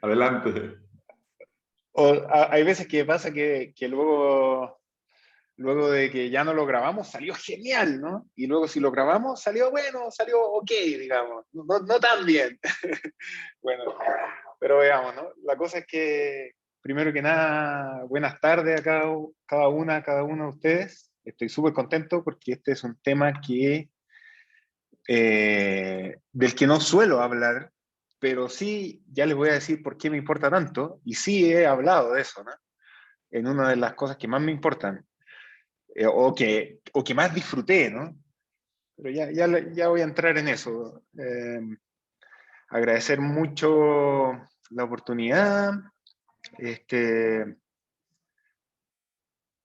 Adelante. Hay veces que pasa que luego de que ya no lo grabamos, salió genial, ¿no? Y luego si lo grabamos, salió bueno, salió ok, digamos, no tan bien. Bueno, pero veamos, ¿no? La cosa es que, primero que nada, buenas tardes a cada uno de ustedes. Estoy súper contento porque este es un tema del que no suelo hablar, pero sí, ya les voy a decir por qué me importa tanto, y sí he hablado de eso, ¿no? En una de las cosas que más me importan, o que más disfruté, ¿no? Pero ya voy a entrar en eso. Agradecer mucho la oportunidad. Este,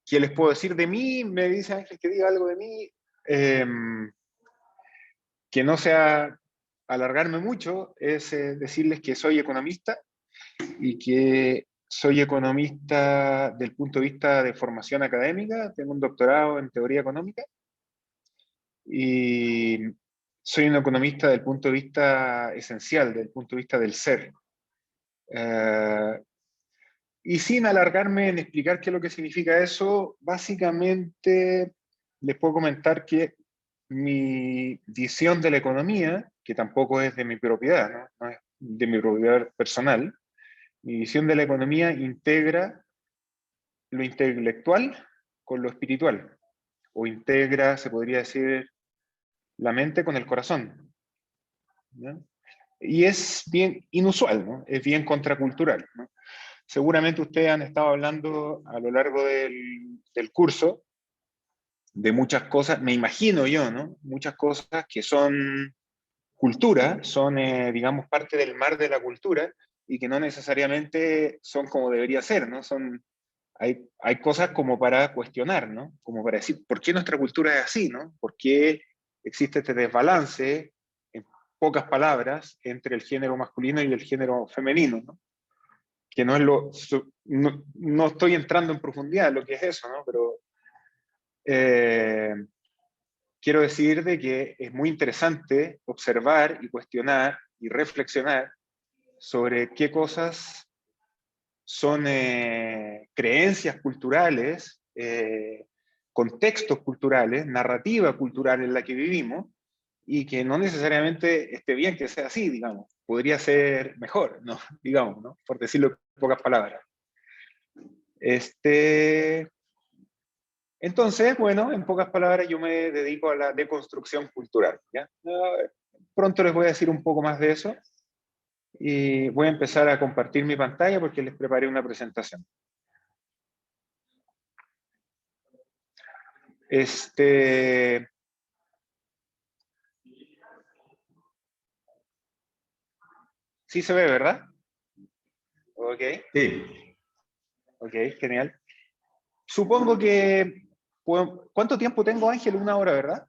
¿Qué les puedo decir de mí? Me dice Ángel que diga algo de mí. Eh, que no sea alargarme mucho, es decirles que soy economista y que soy economista del punto de vista de formación académica. Tengo un doctorado en teoría económica y soy un economista del punto de vista esencial, del punto de vista del ser. Y sin alargarme en explicar qué es lo que significa eso, básicamente les puedo comentar que mi visión de la economía, que tampoco es de mi propiedad, ¿no? No es de mi propiedad personal, mi visión de la economía integra lo intelectual con lo espiritual, o integra, se podría decir, la mente con el corazón, ¿no? Y es bien inusual, ¿no? Es bien contracultural, ¿no? Seguramente ustedes han estado hablando a lo largo del curso de muchas cosas, me imagino yo, ¿no? Muchas cosas que son cultura, son, digamos, parte del mar de la cultura y que no necesariamente son como debería ser, ¿no? Hay cosas como para cuestionar, ¿no? Como para decir, ¿por qué nuestra cultura es así, ¿no? ¿Por qué existe este desbalance, en pocas palabras, entre el género masculino y el género femenino, ¿no? Que no es no estoy entrando en profundidad en lo que es eso, ¿no? Pero eh, quiero decir de que es muy interesante observar y cuestionar y reflexionar sobre qué cosas son creencias culturales, contextos culturales, narrativa cultural en la que vivimos, y que no necesariamente esté bien que sea así, digamos. Podría ser mejor, ¿no? Digamos, ¿no? Por decirlo en pocas palabras. Entonces, bueno, en pocas palabras, yo me dedico a la deconstrucción cultural, ¿ya? Pronto les voy a decir un poco más de eso y voy a empezar a compartir mi pantalla porque les preparé una presentación. Sí se ve, ¿verdad? Ok, Sí. ok, genial. Supongo que... ¿Cuánto tiempo tengo, Ángel? Una hora, ¿verdad?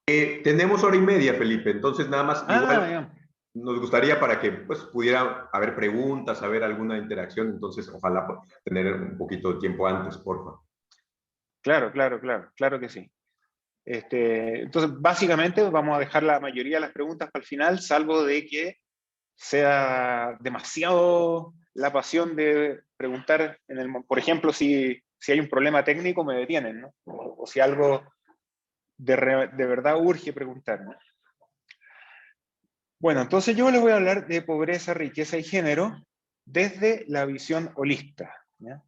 Tenemos hora y media, Felipe, entonces nada más, Ah, igual ya. nos gustaría para que pues, pudiera haber preguntas, haber alguna interacción, entonces ojalá tener un poquito de tiempo antes, porfa. Claro que sí. Entonces, básicamente vamos a dejar la mayoría de las preguntas para el final, salvo de que sea demasiado la pasión de preguntar, por ejemplo, si hay un problema técnico, me detienen, ¿no? O si algo de verdad urge preguntar, ¿no? Bueno, entonces yo les voy a hablar de pobreza, riqueza y género desde la visión holista, ¿ya?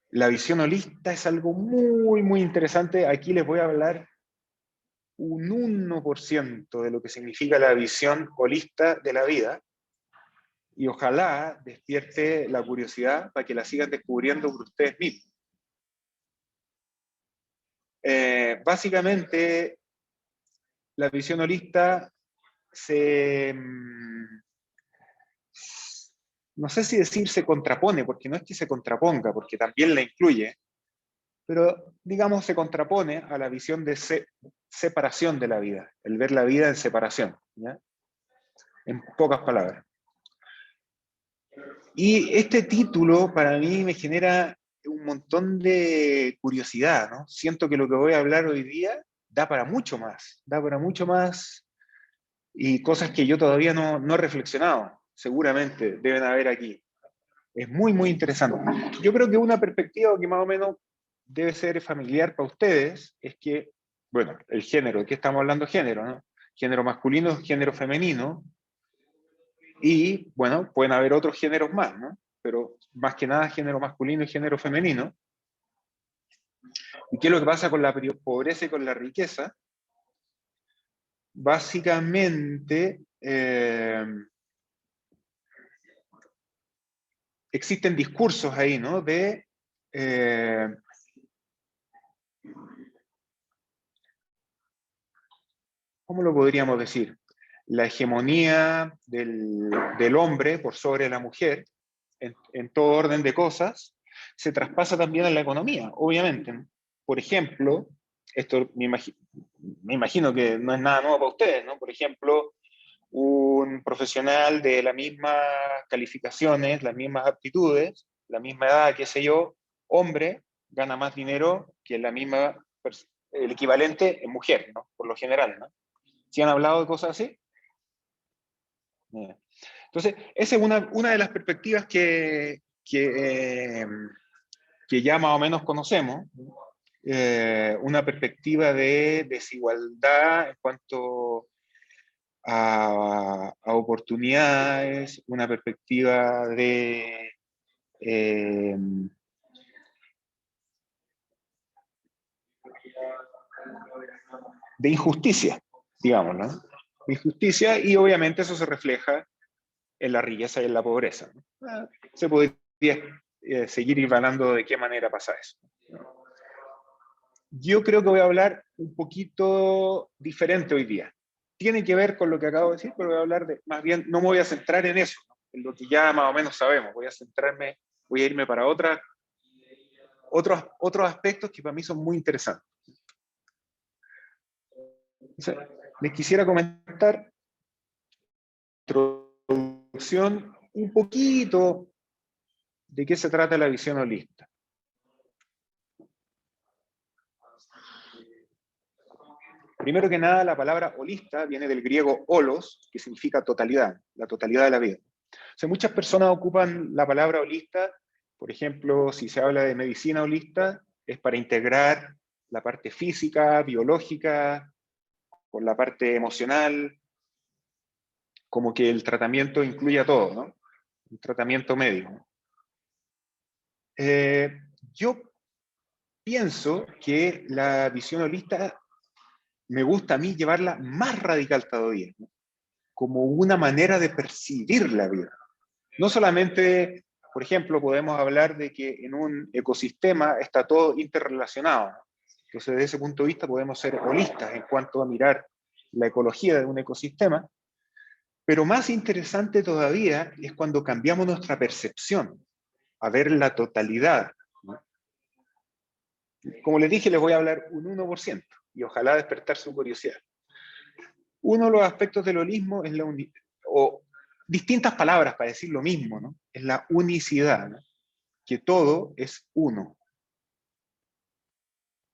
La visión holista es algo muy interesante. Aquí les voy a hablar un 1% de lo que significa la visión holista de la vida, y ojalá despierte la curiosidad para que la sigan descubriendo por ustedes mismos. Básicamente, la visión holista no sé si decir se contrapone, porque no es que se contraponga, porque también la incluye, pero digamos se contrapone a la visión de separación de la vida, el ver la vida en separación, ¿ya? En pocas palabras. Y este título para mí me genera un montón de curiosidad, ¿no? Siento que lo que voy a hablar hoy día da para mucho más y cosas que yo todavía no he reflexionado, seguramente deben haber aquí. Es muy, muy interesante. Yo creo que una perspectiva que más o menos debe ser familiar para ustedes es que, bueno, el género, ¿de qué estamos hablando? Género, ¿no? Género masculino, género femenino, y, bueno, pueden haber otros géneros más, ¿no? Pero más que nada género masculino y género femenino. ¿Y qué es lo que pasa con la pobreza y con la riqueza? Básicamente, existen discursos ahí, ¿no? ¿Cómo lo podríamos decir? La hegemonía del hombre por sobre la mujer, en todo orden de cosas, se traspasa también en la economía, obviamente, ¿no? Por ejemplo, esto me imagino que no es nada nuevo para ustedes, ¿no? Por ejemplo, un profesional de las mismas calificaciones, las mismas aptitudes, la misma edad, qué sé yo, hombre, gana más dinero que la misma, el equivalente en mujer, ¿no? Por lo general, ¿no? ¿Sí han hablado de cosas así? Entonces, esa es una de las perspectivas que ya más o menos conocemos, una perspectiva de desigualdad en cuanto a oportunidades, una perspectiva eh, de injusticia, digamos, ¿no? Injusticia, y obviamente eso se refleja en la riqueza y en la pobreza, ¿no? Se podría seguir hilvanando de qué manera pasa eso. Yo creo que voy a hablar un poquito diferente hoy día. Tiene que ver con lo que acabo de decir, pero voy a hablar de, más bien, no me voy a centrar en eso, ¿no? En lo que ya más o menos sabemos. Voy a irme para otros aspectos que para mí son muy interesantes. Entonces, les quisiera comentar introducción un poquito de qué se trata la visión holista. Primero que nada, la palabra holista viene del griego holos, que significa totalidad, la totalidad de la vida. O sea, muchas personas ocupan la palabra holista, por ejemplo, si se habla de medicina holista, es para integrar la parte física, biológica, con la parte emocional, como que el tratamiento incluye a todo, ¿no? Un tratamiento médico. Yo pienso que la visión holista me gusta a mí llevarla más radical todavía, ¿no? Como una manera de percibir la vida. No solamente, por ejemplo, podemos hablar de que en un ecosistema está todo interrelacionado, ¿no? Entonces, desde ese punto de vista podemos ser holistas en cuanto a mirar la ecología de un ecosistema, pero más interesante todavía es cuando cambiamos nuestra percepción a ver la totalidad, ¿no? Como les dije, les voy a hablar un 1% y ojalá despertar su curiosidad. Uno de los aspectos del holismo es o distintas palabras para decir lo mismo, ¿no? Es la unicidad, ¿no? Que todo es uno.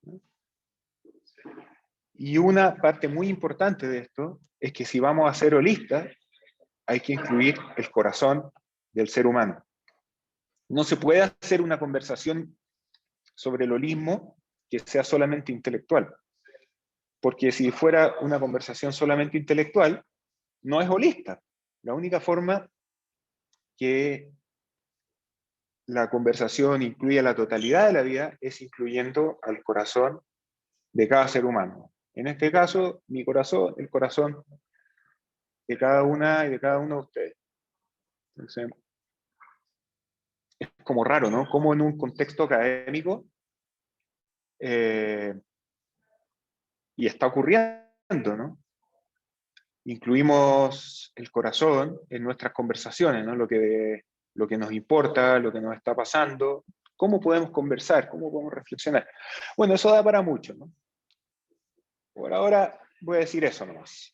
¿No? Y una parte muy importante de esto es que si vamos a ser holistas, hay que incluir el corazón del ser humano. No se puede hacer una conversación sobre el holismo que sea solamente intelectual, porque si fuera una conversación solamente intelectual, no es holista. La única forma que la conversación incluya la totalidad de la vida es incluyendo al corazón de cada ser humano. En este caso, mi corazón, el corazón de cada una y de cada uno de ustedes. Entonces, es como raro, ¿no? Como en un contexto académico y está ocurriendo, ¿no? Incluimos el corazón en nuestras conversaciones, ¿no? Lo que nos importa, lo que nos está pasando, cómo podemos conversar, cómo podemos reflexionar. Bueno, eso da para mucho, ¿no? Por ahora voy a decir eso nomás.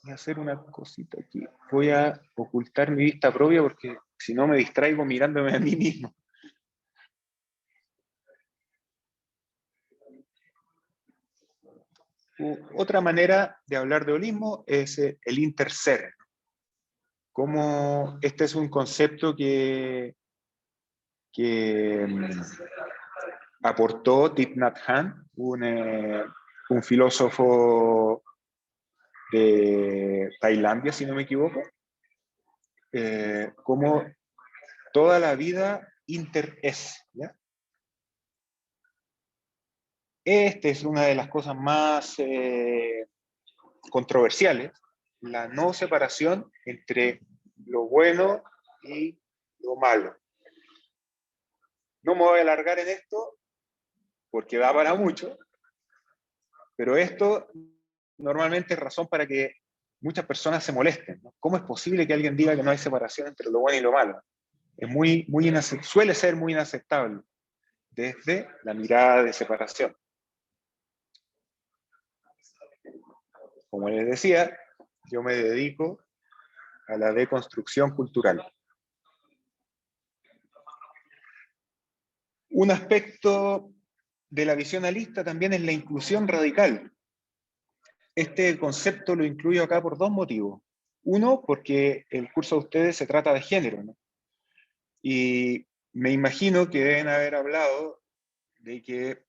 Voy a hacer una cosita aquí. Voy a ocultar mi vista propia porque si no me distraigo mirándome a mí mismo. Otra manera de hablar de holismo es el interser. Como este es un concepto que aportó Thich Nhat Hanh, un filósofo de Tailandia, si no me equivoco, como toda la vida inter es, ¿ya? Esta es una de las cosas más controversiales, la no separación entre lo bueno y lo malo. No me voy a alargar en esto porque da para mucho, pero esto normalmente es razón para que muchas personas se molesten, ¿no? ¿Cómo es posible que alguien diga que no hay separación entre lo bueno y lo malo? Es suele ser muy inaceptable desde la mirada de separación. Como les decía, yo me dedico a la deconstrucción cultural. Un aspecto de la visión alista también es la inclusión radical. Este concepto lo incluyo acá por dos motivos. Uno, porque el curso de ustedes se trata de género, ¿no? Y me imagino que deben haber hablado de que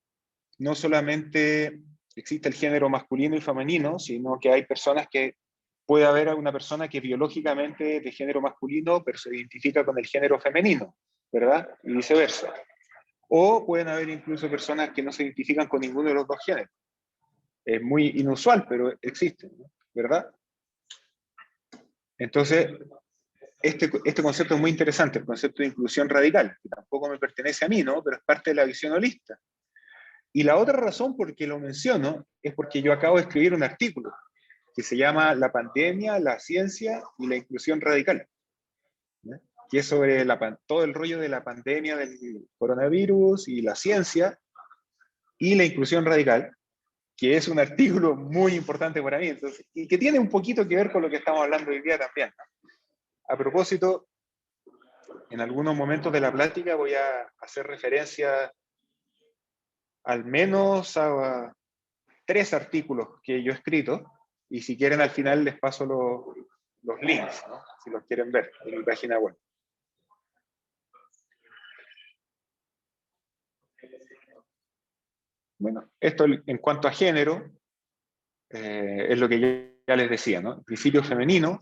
no solamente existe el género masculino y femenino, sino que hay personas que puede haber una persona que biológicamente es de género masculino, pero se identifica con el género femenino, ¿verdad? Y viceversa. O pueden haber incluso personas que no se identifican con ninguno de los dos géneros. Es muy inusual, pero existe, ¿no? ¿Verdad? Entonces, este concepto es muy interesante, el concepto de inclusión radical, que tampoco me pertenece a mí, ¿no? Pero es parte de la visión holista. Y la otra razón por que lo menciono es porque yo acabo de escribir un artículo que se llama La pandemia, la ciencia y la inclusión radical, ¿no? Que es sobre todo el rollo de la pandemia del coronavirus y la ciencia y la inclusión radical, que es un artículo muy importante para mí, entonces, y que tiene un poquito que ver con lo que estamos hablando hoy día también. A propósito, en algunos momentos de la plática voy a hacer referencia al menos a 3 artículos que yo he escrito, y si quieren al final les paso los links, ¿no? Si los quieren ver en mi página web. Bueno, esto en cuanto a género, es lo que ya les decía, ¿no? El principio femenino,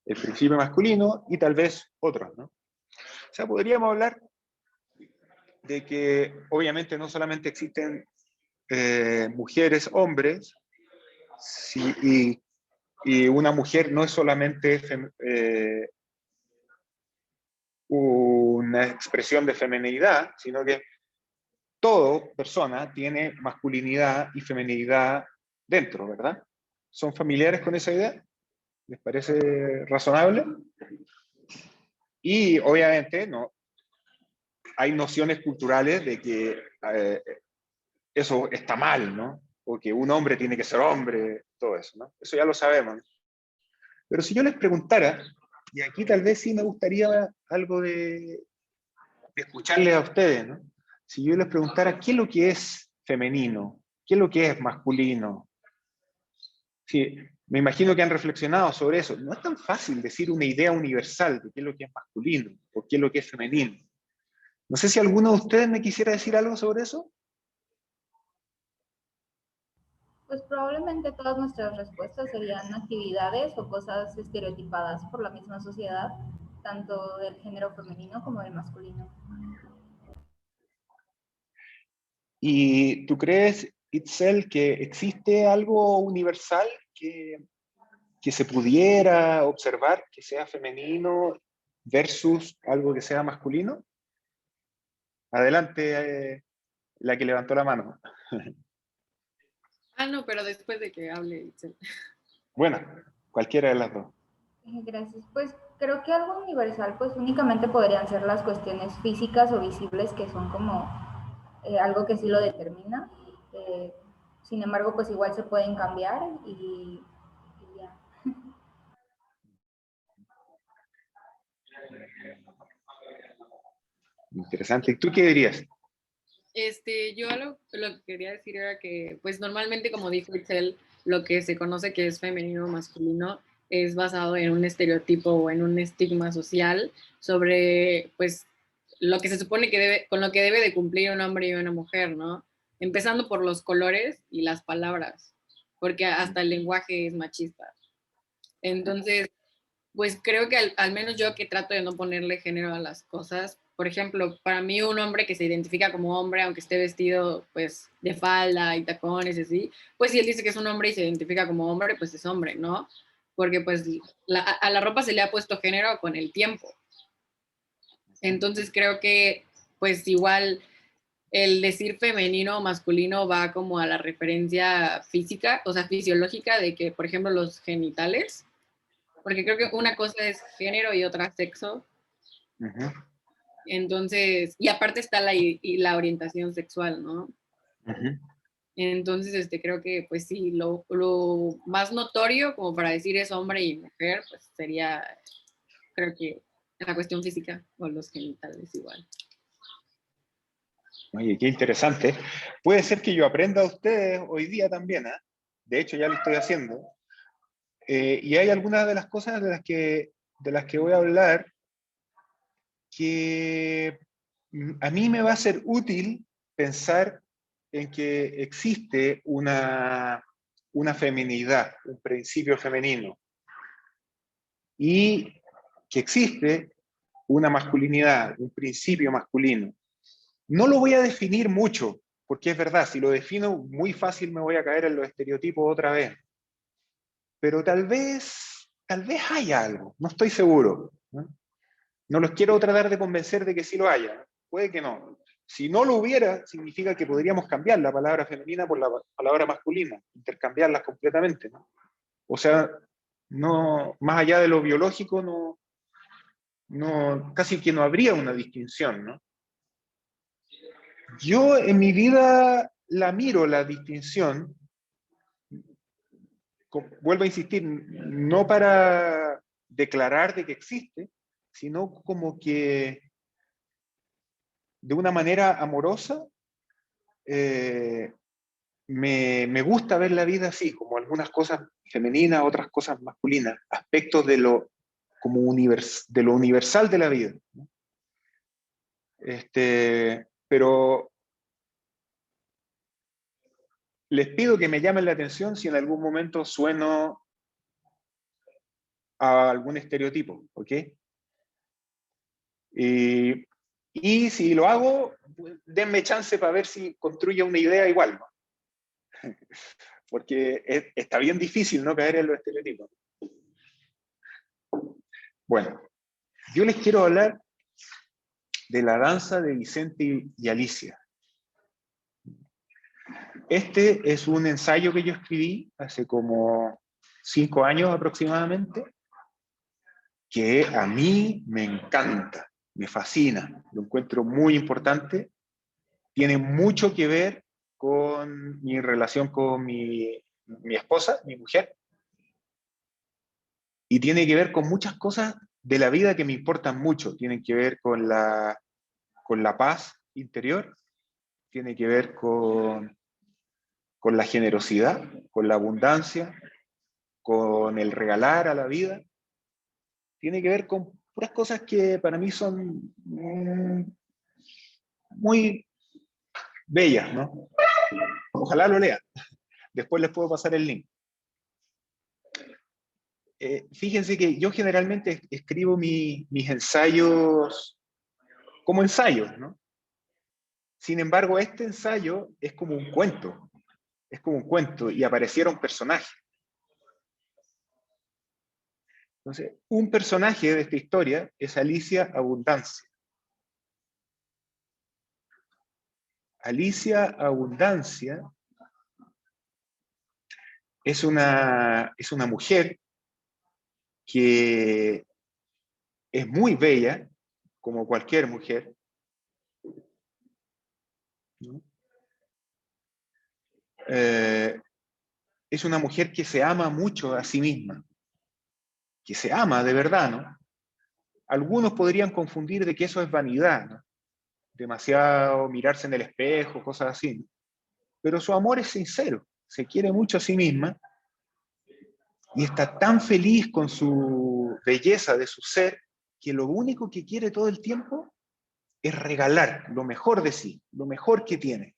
el principio masculino y tal vez otros, ¿no? O sea, podríamos hablar de que obviamente no solamente existen mujeres, hombres, y una mujer no es solamente una expresión de feminidad, sino que toda persona tiene masculinidad y feminidad dentro, ¿verdad? ¿Son familiares con esa idea? ¿Les parece razonable? Y obviamente no, hay nociones culturales de que eso está mal, ¿no? O que un hombre tiene que ser hombre, todo eso, ¿no? Eso ya lo sabemos, ¿no? Pero si yo les preguntara, y aquí tal vez sí me gustaría algo de escucharles a ustedes, ¿no? Si yo les preguntara qué es lo que es femenino, qué es lo que es masculino, sí, me imagino que han reflexionado sobre eso. No es tan fácil decir una idea universal de qué es lo que es masculino o qué es lo que es femenino. No sé si alguno de ustedes me quisiera decir algo sobre eso. Pues probablemente todas nuestras respuestas serían actividades o cosas estereotipadas por la misma sociedad, tanto del género femenino como del masculino. ¿Y tú crees, Itzel, que existe algo universal que se pudiera observar que sea femenino versus algo que sea masculino? Adelante, la que levantó la mano. Ah, no, pero después de que hable Itzel. Bueno, cualquiera de las dos. Gracias. Pues creo que algo universal pues únicamente podrían ser las cuestiones físicas o visibles que son como algo que sí lo determina. Sin embargo, pues igual se pueden cambiar y ya. Interesante. ¿Y tú qué dirías? Yo lo que quería decir era que, pues normalmente, como dijo Itzel, lo que se conoce que es femenino o masculino es basado en un estereotipo o en un estigma social sobre, pues, lo que se supone que debe, con lo que debe de cumplir un hombre y una mujer, ¿no? Empezando por los colores y las palabras, porque hasta el lenguaje es machista. Entonces, pues creo que al menos yo que trato de no ponerle género a las cosas, por ejemplo, para mí un hombre que se identifica como hombre, aunque esté vestido pues de falda y tacones y así, pues si él dice que es un hombre y se identifica como hombre, pues es hombre, ¿no? Porque pues a la ropa se le ha puesto género con el tiempo. Entonces creo que pues igual el decir femenino o masculino va como a la referencia física, o sea, fisiológica de que, por ejemplo, los genitales, porque creo que una cosa es género y otra sexo. Entonces, y aparte está la orientación sexual, ¿no? Entonces, creo que, pues sí, lo más notorio como para decir es hombre y mujer, pues sería, creo que la cuestión física o los genitales igual. Oye, qué interesante. Puede ser que yo aprenda a ustedes hoy día también, ¿eh? De hecho, ya lo estoy haciendo. Y hay algunas de las cosas de las que voy a hablar que a mí me va a ser útil pensar en que existe una feminidad, un principio femenino, y que existe una masculinidad, un principio masculino. No lo voy a definir mucho, porque es verdad, si lo defino muy fácil me voy a caer en los estereotipos otra vez. Pero tal vez haya algo, no estoy seguro. No los quiero tratar de convencer de que sí lo haya, puede que no. Si no lo hubiera, significa que podríamos cambiar la palabra femenina por la palabra masculina, intercambiarlas completamente, ¿no? O sea, no, más allá de lo biológico, casi que no habría una distinción, ¿no? Yo en mi vida la miro, la distinción, vuelvo a insistir, no para declarar de que existe, sino como que de una manera amorosa me gusta ver la vida así, como algunas cosas femeninas, otras cosas masculinas, aspectos de lo, como de lo universal de la vida, ¿no? Pero les pido que me llamen la atención si en algún momento sueno a algún estereotipo, ¿ok? Y si lo hago, denme chance para ver si construye una idea igual, ¿no? Porque está bien difícil no caer en los estereotipos. Bueno, yo les quiero hablar de la danza de Vicente y Alicia. Este es un ensayo que yo escribí hace como 5 años aproximadamente, que a mí me encanta, me fascina, lo encuentro muy importante, tiene mucho que ver con mi relación con mi esposa, mi mujer, y tiene que ver con muchas cosas de la vida que me importan mucho, tienen que ver con la paz interior, tiene que ver con la generosidad, con la abundancia, con el regalar a la vida, tiene que ver con puras cosas que para mí son muy bellas, ¿no? Ojalá lo lean. Después les puedo pasar el link. Fíjense que yo generalmente escribo mis ensayos como ensayos, ¿no? Sin embargo, este ensayo es como un cuento. Es como un cuento y aparecieron personajes. Entonces, un personaje de esta historia es Alicia Abundancia. Alicia Abundancia es una mujer que es muy bella, como cualquier mujer, ¿no? Es una mujer que se ama mucho a sí misma, que se ama de verdad, ¿no? Algunos podrían confundir de que eso es vanidad, ¿no? demasiado mirarse en el espejo, cosas así, ¿no? Pero su amor es sincero, se quiere mucho a sí misma y está tan feliz con su belleza de su ser que lo único que quiere todo el tiempo es regalar lo mejor de sí, lo mejor que tiene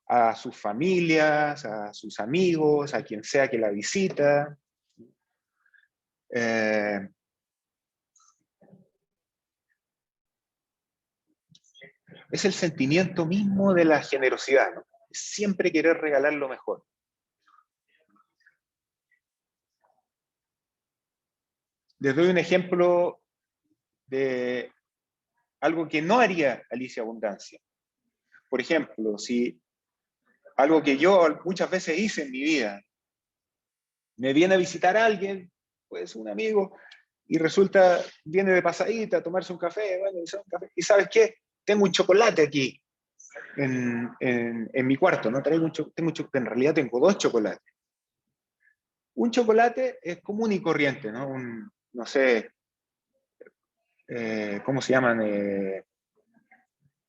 a sus familias, a sus amigos, a quien sea que la visita. Es el sentimiento mismo de la generosidad, ¿no? Siempre querer regalar lo mejor. Les doy un ejemplo de algo que no haría Alicia Abundancia. Por ejemplo, si algo que yo muchas veces hice en mi vida, me viene a visitar alguien, pues un amigo, y resulta, viene de pasadita a tomarse un café, bueno, y ¿sabes qué? Tengo un chocolate aquí en mi cuarto, ¿no? En realidad tengo 2 chocolates. Un chocolate es común y corriente, ¿no? No sé, ¿cómo se llaman?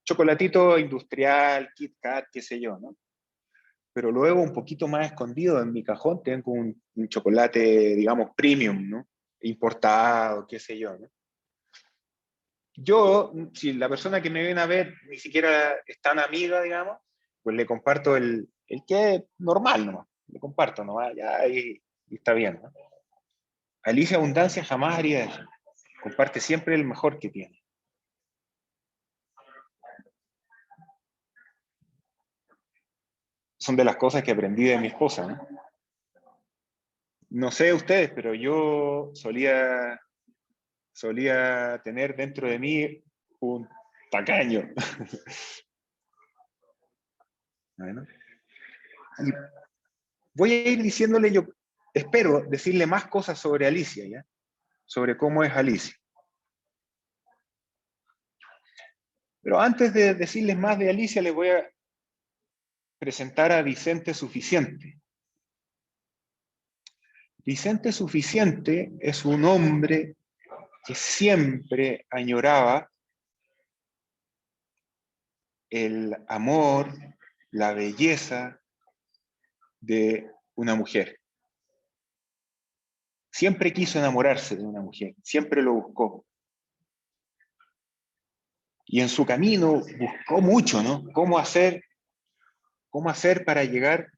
Chocolatito industrial, Kit Kat, qué sé yo, ¿no? Pero luego un poquito más escondido en mi cajón tengo un chocolate, digamos, premium, ¿no? Importado, qué sé yo, ¿no? Yo, si la persona que me viene a ver ni siquiera es tan amiga, digamos, pues le comparto el que es normal, ¿no? Le comparto, ¿no? Ya ahí está bien, ¿no? Alicia Abundancia jamás haría eso. Comparte siempre el mejor que tiene. Son de las cosas que aprendí de mi esposa, ¿no? No sé ustedes, pero yo solía tener dentro de mí un tacaño. Bueno, y voy a ir diciéndole, yo espero decirle más cosas sobre Alicia, ¿ya? Sobre cómo es Alicia. Pero antes de decirles más de Alicia, les voy a presentar a Vicente Suficiente. Vicente Suficiente es un hombre que siempre añoraba el amor, la belleza de una mujer. Siempre quiso enamorarse de una mujer, siempre lo buscó. Y en su camino buscó mucho, ¿no? Cómo hacer para llegar,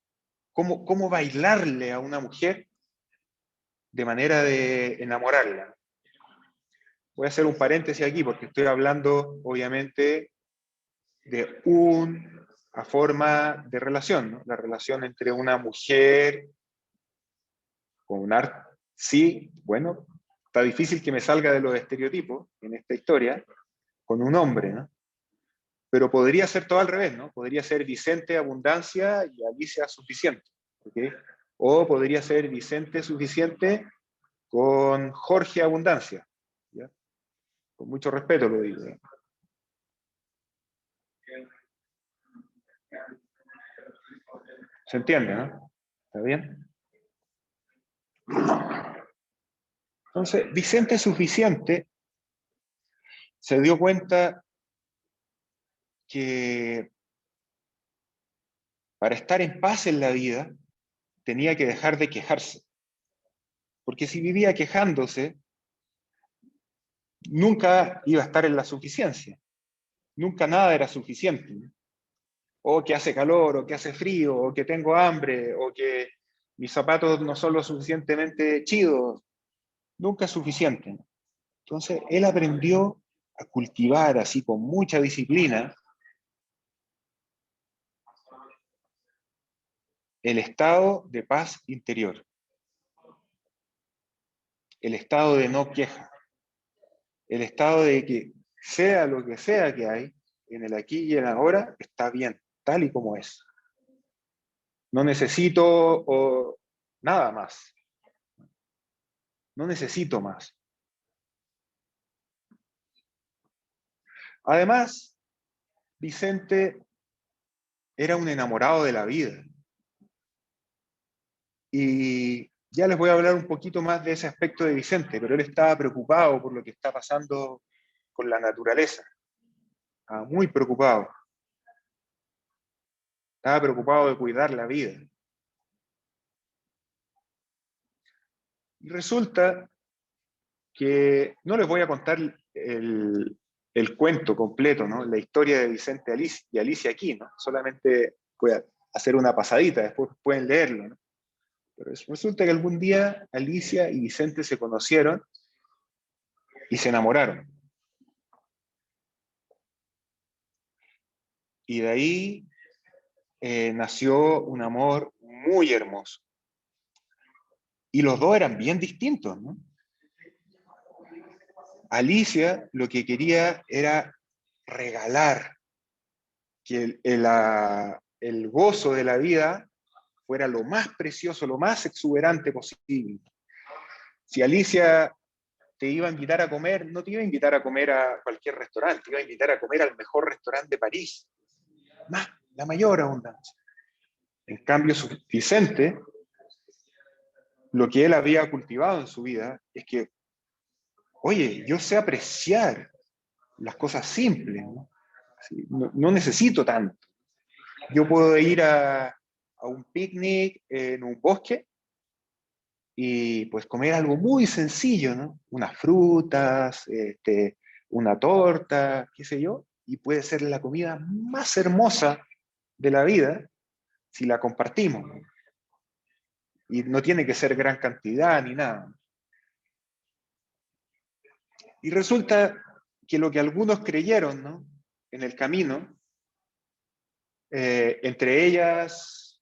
cómo bailarle a una mujer de manera de enamorarla. Voy a hacer un paréntesis aquí porque estoy hablando, obviamente, de una forma de relación, ¿no? La relación entre una mujer con un arte. Sí, bueno, está difícil que me salga de los estereotipos en esta historia, con un hombre, ¿no? Pero podría ser todo al revés, ¿no? Podría ser Vicente Abundancia y Alicia Suficiente, ¿okay? O podría ser Vicente Suficiente con Jorge Abundancia, ¿ya? Con mucho respeto lo digo, ¿eh? ¿Se entiende, no? ¿Está bien? Entonces, Vicente Suficiente se dio cuenta que para estar en paz en la vida tenía que dejar de quejarse. Porque si vivía quejándose, nunca iba a estar en la suficiencia. Nunca nada era suficiente, ¿no? O que hace calor, o que hace frío, o que tengo hambre, o que mis zapatos no son lo suficientemente chidos. Nunca es suficiente, ¿no? Entonces, él aprendió a cultivar así con mucha disciplina el estado de paz interior, el estado de no queja, el estado de que sea lo que sea que hay, en el aquí y en el ahora, está bien, tal y como es. No necesito nada más. No necesito más. Además, Vicente era un enamorado de la vida. Y ya les voy a hablar un poquito más de ese aspecto de Vicente, pero él estaba preocupado por lo que está pasando con la naturaleza. Estaba muy preocupado. Estaba preocupado de cuidar la vida. Y resulta que no les voy a contar el cuento completo, ¿no? La historia de Vicente y Alicia aquí, ¿no? Solamente voy a hacer una pasadita, después pueden leerlo, ¿no? Pero resulta que algún día Alicia y Vicente se conocieron y se enamoraron. Y de ahí nació un amor muy hermoso. Y los dos eran bien distintos, ¿no? Alicia lo que quería era regalar, que el gozo de la vida fuera lo más precioso, lo más exuberante posible. Si Alicia te iba a invitar a comer, no te iba a invitar a comer a cualquier restaurante, te iba a invitar a comer al mejor restaurante de París. Más, la mayor abundancia. En cambio, Vicente, lo que él había cultivado en su vida es que, oye, yo sé apreciar las cosas simples, ¿no? No necesito tanto. Yo puedo ir a un picnic en un bosque y pues comer algo muy sencillo, ¿no? Unas frutas, una torta, qué sé yo, y puede ser la comida más hermosa de la vida si la compartimos, ¿no? Y no tiene que ser gran cantidad ni nada. Y resulta que lo que algunos creyeron, ¿no? En el camino, entre ellas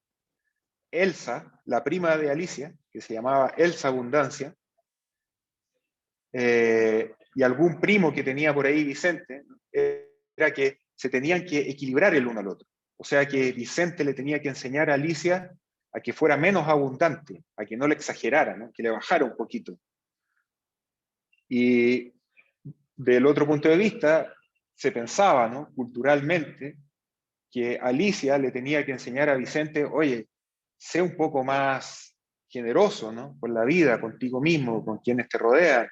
Elsa, la prima de Alicia, que se llamaba Elsa Abundancia, y algún primo que tenía por ahí Vicente, era que se tenían que equilibrar el uno al otro. O sea que Vicente le tenía que enseñar a Alicia a que fuera menos abundante, a que no le exagerara, ¿no? Que le bajara un poquito. Y del otro punto de vista, se pensaba, ¿no? Culturalmente, que Alicia le tenía que enseñar a Vicente, oye, sé un poco más generoso, ¿no? Con la vida, contigo mismo, con quienes te rodean,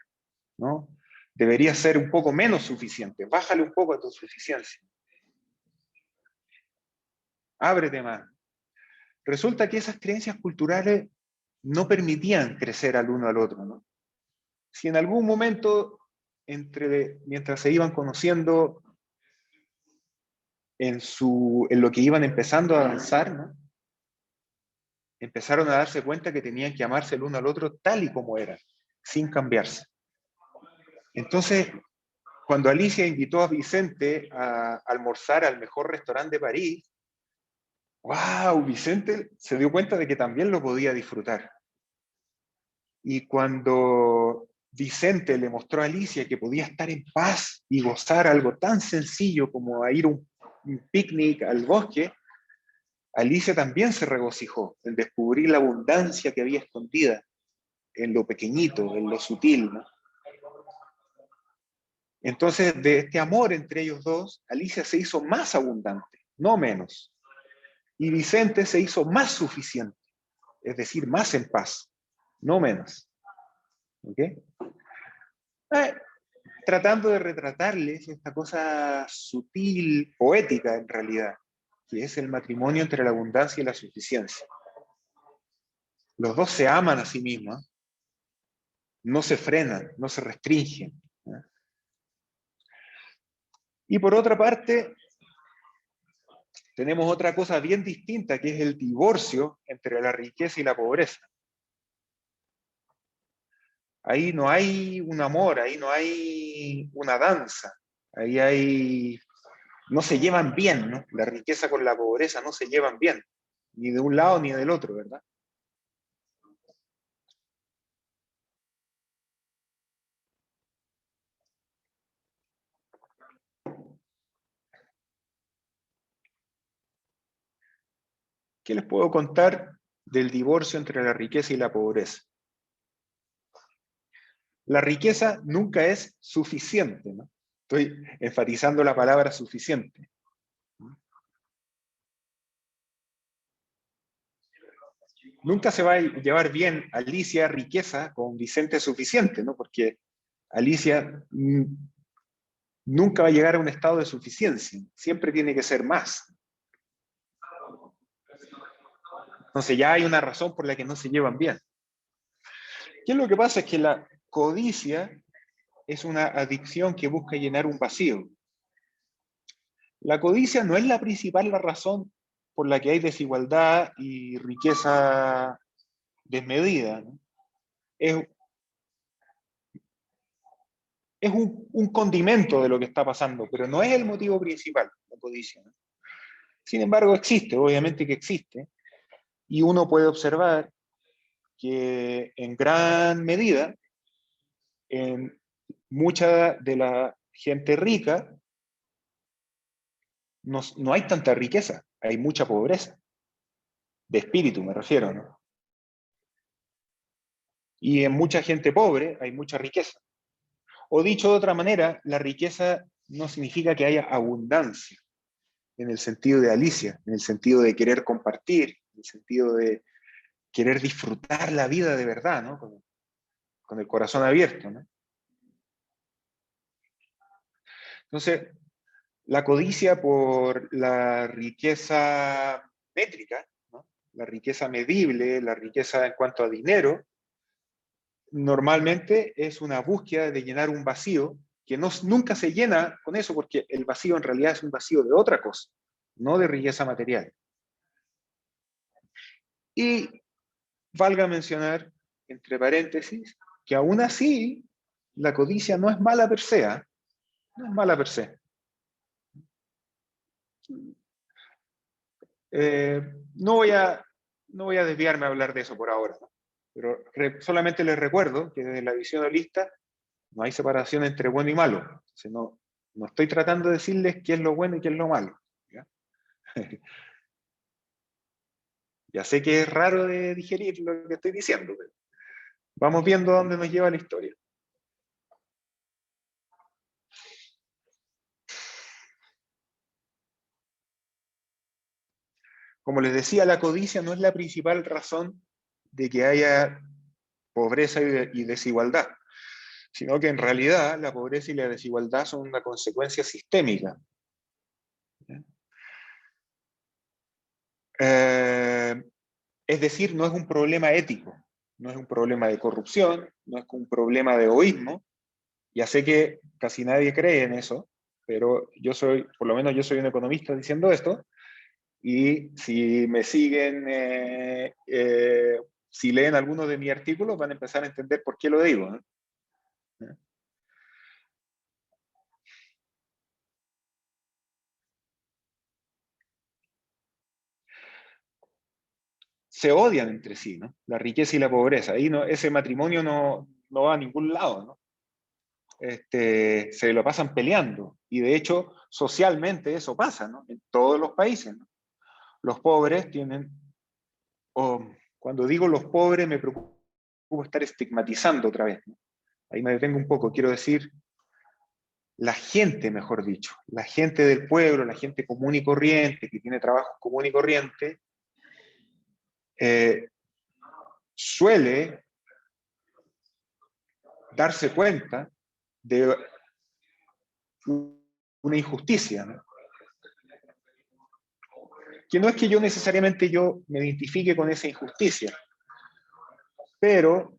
¿no? Debería ser un poco menos suficiente, bájale un poco a tu suficiencia. Ábrete más. Resulta que esas creencias culturales no permitían crecer al uno al otro, ¿no? Si en algún momento, mientras se iban conociendo en lo que iban empezando a avanzar, ¿no? Empezaron a darse cuenta que tenían que amarse el uno al otro tal y como eran, sin cambiarse. Entonces, cuando Alicia invitó a Vicente a almorzar al mejor restaurante de París, ¡wow! Vicente se dio cuenta de que también lo podía disfrutar. Y cuando Vicente le mostró a Alicia que podía estar en paz y gozar algo tan sencillo como a ir a un picnic al bosque, Alicia también se regocijó en descubrir la abundancia que había escondida en lo pequeñito, en lo sutil, ¿no? Entonces, de este amor entre ellos dos, Alicia se hizo más abundante, no menos. Y Vicente se hizo más suficiente, es decir, más en paz, no menos. ¿Ok? Tratando de retratarles esta cosa sutil, poética en realidad, que es el matrimonio entre la abundancia y la suficiencia. Los dos se aman a sí mismos, no se frenan, no se restringen. Y por otra parte, tenemos otra cosa bien distinta, que es el divorcio entre la riqueza y la pobreza. Ahí no hay un amor, ahí no hay una danza, no se llevan bien, ¿no? La riqueza con la pobreza no se llevan bien, ni de un lado ni del otro, ¿verdad? ¿Qué les puedo contar del divorcio entre la riqueza y la pobreza? La riqueza nunca es suficiente, ¿no? Estoy enfatizando la palabra suficiente. Nunca se va a llevar bien Alicia riqueza con Vicente suficiente, ¿no? Porque Alicia nunca va a llegar a un estado de suficiencia, siempre tiene que ser más. Entonces ya hay una razón por la que no se llevan bien. ¿Qué es lo que pasa? Es que la codicia es una adicción que busca llenar un vacío. La codicia no es la principal razón por la que hay desigualdad y riqueza desmedida, ¿no? Es un condimento de lo que está pasando, pero no es el motivo principal, la codicia, ¿no? Sin embargo, existe, obviamente que existe, y uno puede observar que en gran medida, en mucha de la gente rica, no hay tanta riqueza, hay mucha pobreza, de espíritu me refiero, ¿no? Y en mucha gente pobre hay mucha riqueza. O dicho de otra manera, la riqueza no significa que haya abundancia, en el sentido de Alicia, en el sentido de querer compartir, en el sentido de querer disfrutar la vida de verdad, ¿no? Con el corazón abierto, ¿no? Entonces, la codicia por la riqueza métrica, ¿no? La riqueza medible, la riqueza en cuanto a dinero, normalmente es una búsqueda de llenar un vacío que nunca se llena con eso, porque el vacío en realidad es un vacío de otra cosa, no de riqueza material. Y valga mencionar, entre paréntesis, que aún así la codicia no es mala per se, ¿eh? No es mala per se. No voy a desviarme a hablar de eso por ahora, ¿no? Pero solamente les recuerdo que desde la visión holista no hay separación entre bueno y malo. Entonces no estoy tratando de decirles qué es lo bueno y qué es lo malo, ¿ya? Ya sé que es raro de digerir lo que estoy diciendo, pero vamos viendo dónde nos lleva la historia. Como les decía, la codicia no es la principal razón de que haya pobreza y desigualdad, sino que en realidad la pobreza y la desigualdad son una consecuencia sistémica. Es decir, no es un problema ético, no es un problema de corrupción, no es un problema de egoísmo. Ya sé que casi nadie cree en eso, pero por lo menos yo soy un economista diciendo esto, y si me siguen, si leen algunos de mis artículos, van a empezar a entender por qué lo digo, ¿no? Se odian entre sí, ¿no? La riqueza y la pobreza. Ahí ese matrimonio no va a ningún lado, ¿no? Se lo pasan peleando. Y de hecho, socialmente eso pasa, ¿no? En todos los países, ¿no? Los pobres tienen, cuando digo los pobres me preocupa estar estigmatizando otra vez, ¿no? Ahí me detengo un poco, quiero decir, la gente, mejor dicho, la gente del pueblo, la gente común y corriente, que tiene trabajos común y corriente, suele darse cuenta de una injusticia, ¿no? Que no es que necesariamente yo me identifique con esa injusticia, pero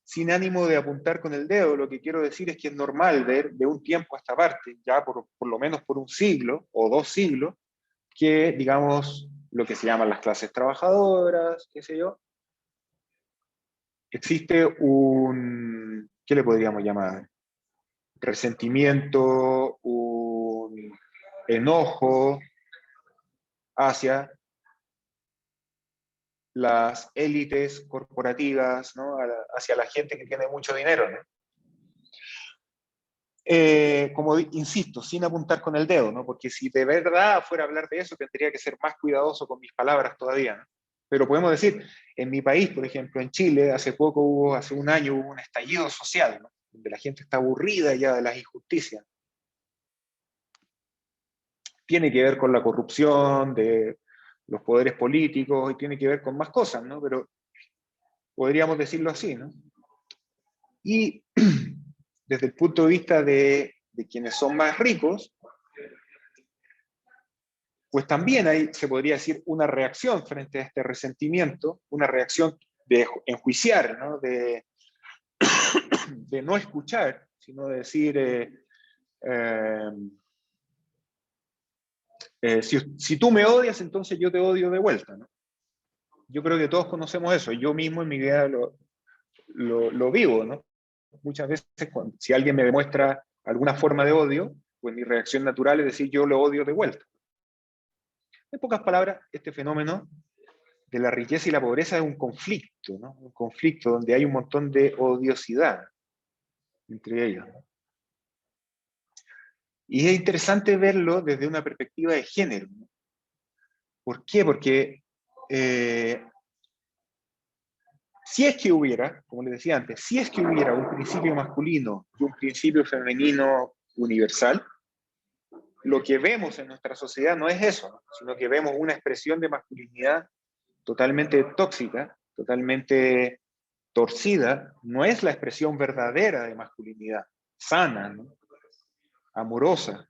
sin ánimo de apuntar con el dedo, lo que quiero decir es que es normal ver de un tiempo a esta parte, ya por lo menos por un siglo o 2 siglos, que, digamos, lo que se llaman las clases trabajadoras, qué sé yo, existe ¿qué le podríamos llamar? Resentimiento, un enojo hacia las élites corporativas, ¿no? Hacia la gente que tiene mucho dinero, ¿no? Como insisto, sin apuntar con el dedo, ¿no? Porque si de verdad fuera a hablar de eso, tendría que ser más cuidadoso con mis palabras todavía, ¿no? Pero podemos decir, en mi país, por ejemplo, en Chile, hace un año hubo un estallido social, ¿no? Donde la gente está aburrida ya de las injusticias. Tiene que ver con la corrupción de los poderes políticos y tiene que ver con más cosas, ¿no? Pero podríamos decirlo así, ¿no? Y desde el punto de vista de de quienes son más ricos, pues también hay, se podría decir, una reacción frente a este resentimiento, una reacción de enjuiciar, ¿no? De no escuchar, sino de decir, si tú me odias, entonces yo te odio de vuelta, ¿no? Yo creo que todos conocemos eso, yo mismo en mi vida lo vivo, ¿no? Muchas veces si alguien me demuestra alguna forma de odio, pues mi reacción natural es decir yo lo odio de vuelta. En pocas palabras, este fenómeno de la riqueza y la pobreza es un conflicto, ¿no? Un conflicto donde hay un montón de odiosidad entre ellos, ¿no? Y es interesante verlo desde una perspectiva de género, ¿no? ¿Por qué? Porque si es que hubiera, como les decía antes, si es que hubiera un principio masculino y un principio femenino universal, lo que vemos en nuestra sociedad no es eso, ¿no? Sino que vemos una expresión de masculinidad totalmente tóxica, totalmente torcida, no es la expresión verdadera de masculinidad, sana, ¿no? Amorosa.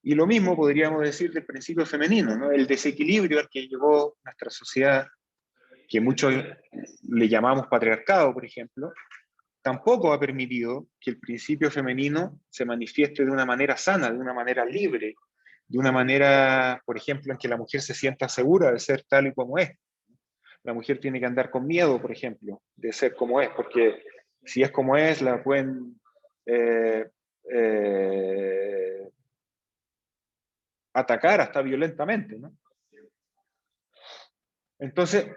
Y lo mismo podríamos decir del principio femenino, ¿no? El desequilibrio al que llegó nuestra sociedad, que muchos le llamamos patriarcado, por ejemplo, tampoco ha permitido que el principio femenino se manifieste de una manera sana, de una manera libre, de una manera, por ejemplo, en que la mujer se sienta segura de ser tal y como es. La mujer tiene que andar con miedo, por ejemplo, de ser como es, porque si es como es, la pueden atacar hasta violentamente, ¿no? Entonces,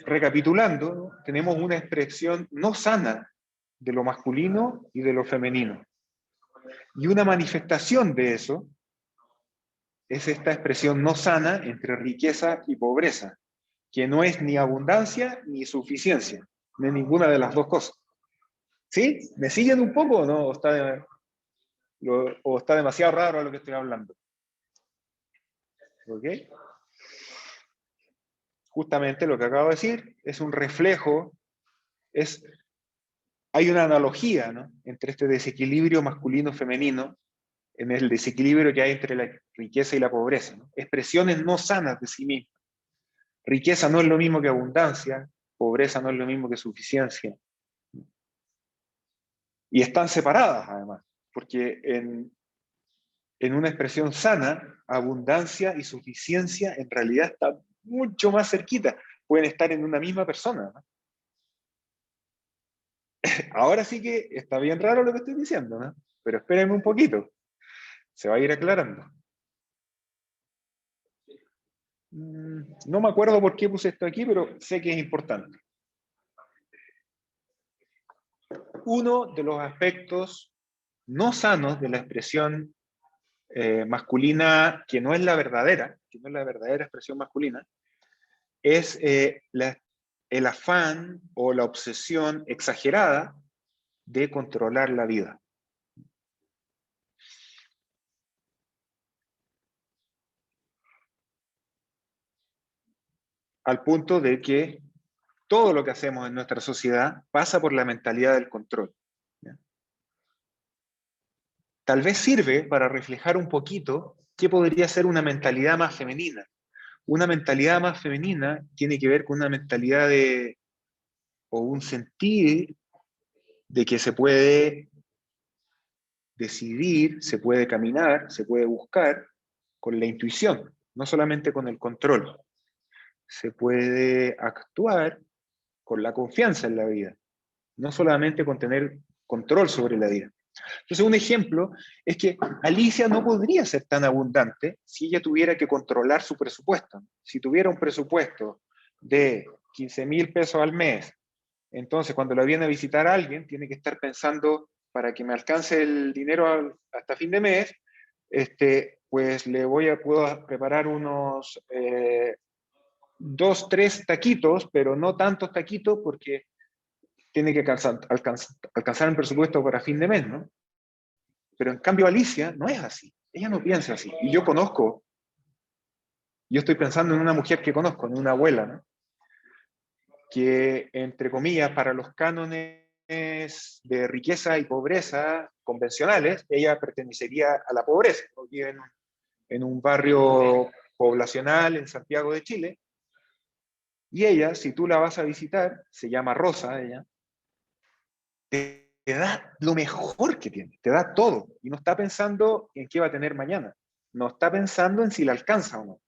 recapitulando, ¿no? Tenemos una expresión no sana de lo masculino y de lo femenino. Y una manifestación de eso es esta expresión no sana entre riqueza y pobreza, que no es ni abundancia ni suficiencia, ni ninguna de las dos cosas. ¿Sí? ¿Me siguen un poco o no? ¿O está demasiado raro lo que estoy hablando? ¿Ok? Justamente lo que acabo de decir es un reflejo, hay una analogía, ¿no? Entre este desequilibrio masculino-femenino, en el desequilibrio que hay entre la riqueza y la pobreza, ¿no? Expresiones no sanas de sí mismas. Riqueza no es lo mismo que abundancia, pobreza no es lo mismo que suficiencia. Y están separadas, además, porque en una expresión sana, abundancia y suficiencia en realidad están mucho más cerquita, pueden estar en una misma persona, ¿no? Ahora sí que está bien raro lo que estoy diciendo, ¿no? Pero espérenme un poquito, se va a ir aclarando. No me acuerdo por qué puse esto aquí, pero sé que es importante. Uno de los aspectos no sanos de la expresión masculina, que no es la verdadera, que no es la verdadera expresión masculina, es el afán o la obsesión exagerada de controlar la vida. Al punto de que todo lo que hacemos en nuestra sociedad pasa por la mentalidad del control, ¿ya? Tal vez sirve para reflejar un poquito qué podría ser una mentalidad más femenina. Una mentalidad más femenina tiene que ver con una mentalidad o un sentir de que se puede decidir, se puede caminar, se puede buscar con la intuición, no solamente con el control. Se puede actuar con la confianza en la vida, no solamente con tener control sobre la vida. Entonces, un ejemplo es que Alicia no podría ser tan abundante si ella tuviera que controlar su presupuesto. Si tuviera un presupuesto de 15.000 pesos al mes, entonces cuando la viene a visitar a alguien, tiene que estar pensando, para que me alcance el dinero hasta fin de mes, pues puedo preparar unos 2, 3 taquitos, pero no tantos taquitos porque tiene que alcanzar el presupuesto para fin de mes, ¿no? Pero en cambio Alicia no es así, ella no piensa así. Y yo estoy pensando en una mujer que conozco, en una abuela, ¿no? Que entre comillas, para los cánones de riqueza y pobreza convencionales, ella pertenecería a la pobreza, ¿no? Vive en un barrio poblacional en Santiago de Chile, y ella, si tú la vas a visitar, se llama Rosa, ella, te da lo mejor que tiene, te da todo, y no está pensando en qué va a tener mañana, no está pensando en si le alcanza o no.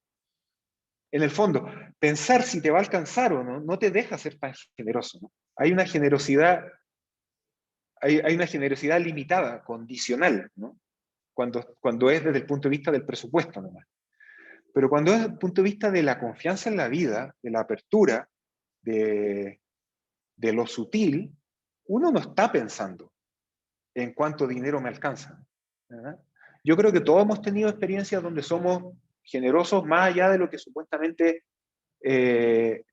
En el fondo, pensar si te va a alcanzar o no, no te deja ser tan generoso, ¿no? Hay una generosidad, hay una generosidad limitada, condicional, ¿no? Cuando es desde el punto de vista del presupuesto nomás. Pero cuando es desde el punto de vista de la confianza en la vida, de la apertura, de lo sutil, uno no está pensando en cuánto dinero me alcanza, ¿verdad? Yo creo que todos hemos tenido experiencias donde somos generosos más allá de lo que supuestamente el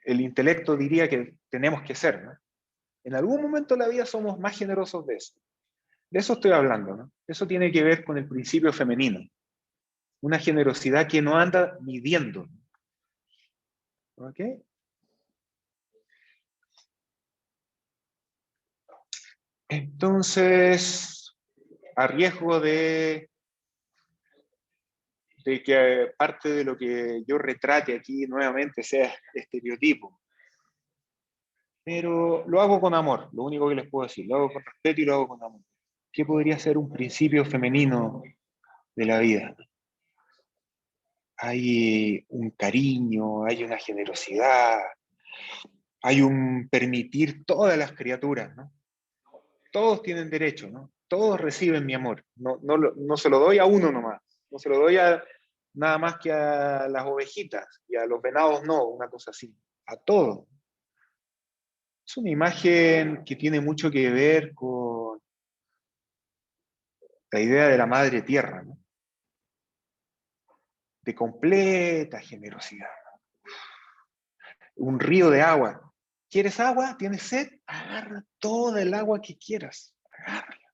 intelecto diría que tenemos que ser, ¿no? En algún momento de la vida somos más generosos de eso. De eso estoy hablando, ¿no? Eso tiene que ver con el principio femenino. Una generosidad que no anda midiendo. ¿Ok? Entonces, a riesgo de que parte de lo que yo retrate aquí nuevamente sea estereotipo, pero lo hago con amor, lo único que les puedo decir, lo hago con respeto y lo hago con amor. ¿Qué podría ser un principio femenino de la vida? Hay un cariño, hay una generosidad, hay un permitir todas las criaturas, ¿no? Todos tienen derecho, ¿no? Todos reciben mi amor. No se lo doy a uno nomás, no se lo doy nada más que a las ovejitas y a los venados no, una cosa así, a todos. Es una imagen que tiene mucho que ver con la idea de la madre tierra, ¿no? De completa generosidad. Un río de agua. ¿Quieres agua? ¿Tienes sed? Agarra toda el agua que quieras. Agárrala.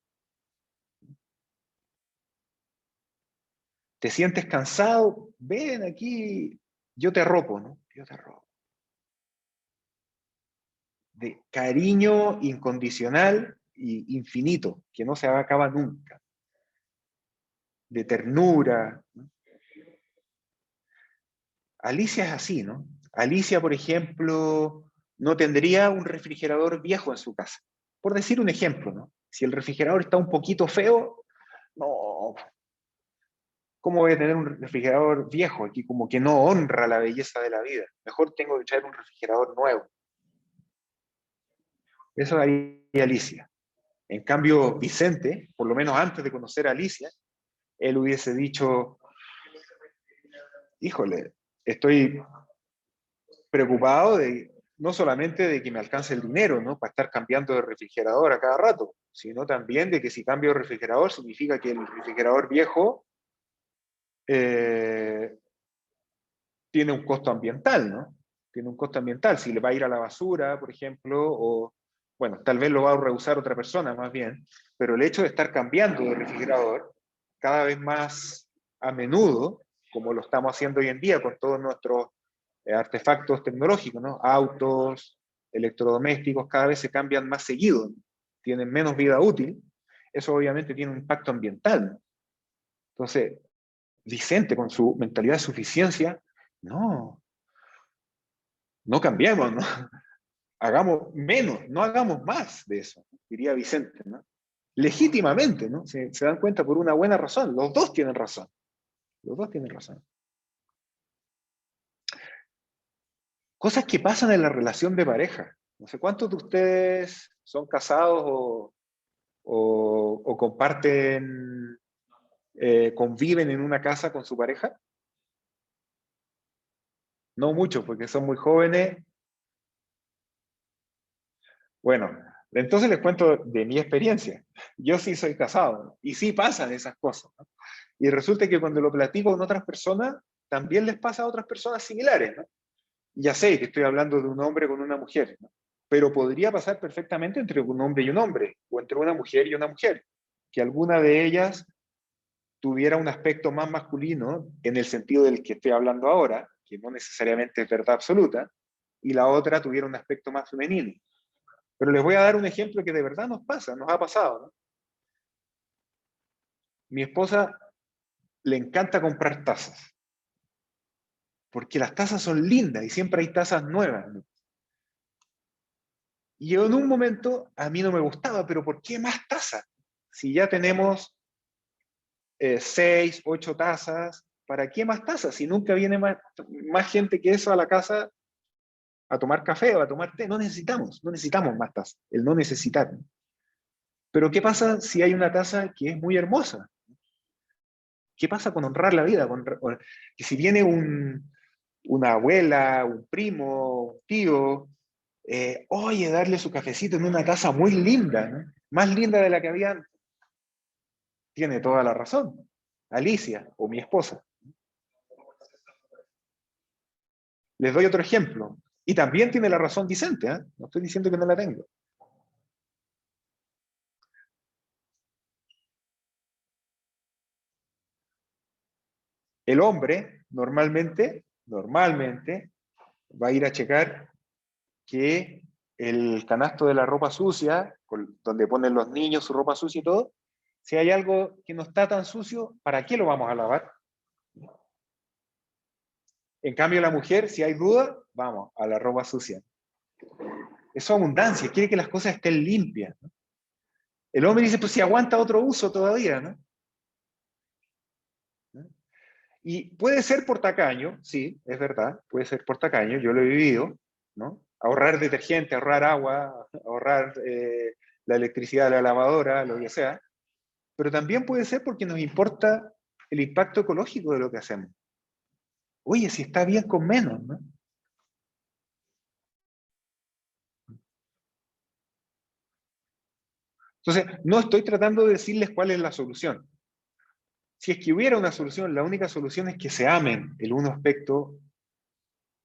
¿Te sientes cansado? Ven aquí, yo te arropo, ¿no? Yo te arropo. De cariño incondicional e infinito, que no se acaba nunca. De ternura, ¿no? Alicia es así, ¿no? Alicia, por ejemplo, no tendría un refrigerador viejo en su casa. Por decir un ejemplo, ¿no? Si el refrigerador está un poquito feo, no. ¿Cómo voy a tener un refrigerador viejo aquí? Como que no honra la belleza de la vida. Mejor tengo que traer un refrigerador nuevo. Eso haría Alicia. En cambio, Vicente, por lo menos antes de conocer a Alicia, él hubiese dicho, híjole, estoy preocupado no solamente de que me alcance el dinero, ¿no? Para estar cambiando de refrigerador a cada rato, sino también de que si cambio de refrigerador significa que el refrigerador viejo tiene un costo ambiental, ¿no? Tiene un costo ambiental. Si le va a ir a la basura, por ejemplo, o, bueno, tal vez lo va a reusar otra persona más bien, pero el hecho de estar cambiando de refrigerador cada vez más a menudo, como lo estamos haciendo hoy en día con todos nuestros artefactos tecnológicos, ¿no? Autos, electrodomésticos, cada vez se cambian más seguido, ¿no? Tienen menos vida útil, eso obviamente tiene un impacto ambiental, ¿no? Entonces, Vicente, con su mentalidad de suficiencia, no cambiemos, ¿no? Hagamos menos, no hagamos más de eso, diría Vicente, ¿no? Legítimamente, ¿no? Se dan cuenta por una buena razón, los dos tienen razón, los dos tienen razón. Cosas que pasan en la relación de pareja. No sé cuántos de ustedes son casados o comparten, conviven en una casa con su pareja. No muchos, porque son muy jóvenes. Bueno, entonces les cuento de mi experiencia. Yo sí soy casado, ¿no? Y sí pasan esas cosas, ¿no? Y resulta que cuando lo platico con otras personas, también les pasa a otras personas similares, ¿no? Ya sé que estoy hablando de un hombre con una mujer, ¿no? Pero podría pasar perfectamente entre un hombre y un hombre, o entre una mujer y una mujer, que alguna de ellas tuviera un aspecto más masculino, en el sentido del que estoy hablando ahora, que no necesariamente es verdad absoluta, y la otra tuviera un aspecto más femenino. Pero les voy a dar un ejemplo que de verdad nos pasa, nos ha pasado, ¿no? Mi esposa le encanta comprar tazas, porque las tazas son lindas y siempre hay tazas nuevas, ¿no? Y yo en un momento, a mí no me gustaba, pero ¿por qué más tazas? Si ya tenemos 6, 8 tazas, ¿para qué más tazas? Si nunca viene más gente que eso a la casa a tomar café o a tomar té, no necesitamos más tazas, el no necesitar. Pero ¿qué pasa si hay una taza que es muy hermosa? ¿Qué pasa con honrar la vida? Que si viene una abuela, un primo, un tío, oye, darle su cafecito en una taza muy linda, ¿no? Más linda de la que había antes. Tiene toda la razón. Alicia, o mi esposa. Les doy otro ejemplo. Y también tiene la razón Vicente, ¿eh? No estoy diciendo que no la tengo. El hombre normalmente va a ir a checar que el canasto de la ropa sucia, donde ponen los niños su ropa sucia y todo, si hay algo que no está tan sucio, ¿para qué lo vamos a lavar? En cambio, la mujer, si hay duda, vamos a la ropa sucia. Es abundancia, quiere que las cosas estén limpias, ¿no? El hombre dice, pues si aguanta otro uso todavía, ¿no? Y puede ser por tacaño, sí, es verdad, puede ser por tacaño, yo lo he vivido, ¿no? Ahorrar detergente, ahorrar agua, ahorrar la electricidad de la lavadora, lo que sea, pero también puede ser porque nos importa el impacto ecológico de lo que hacemos. Oye, si está bien con menos, ¿no? Entonces, no estoy tratando de decirles cuál es la solución. Si es que hubiera una solución, la única solución es que se amen el uno aspecto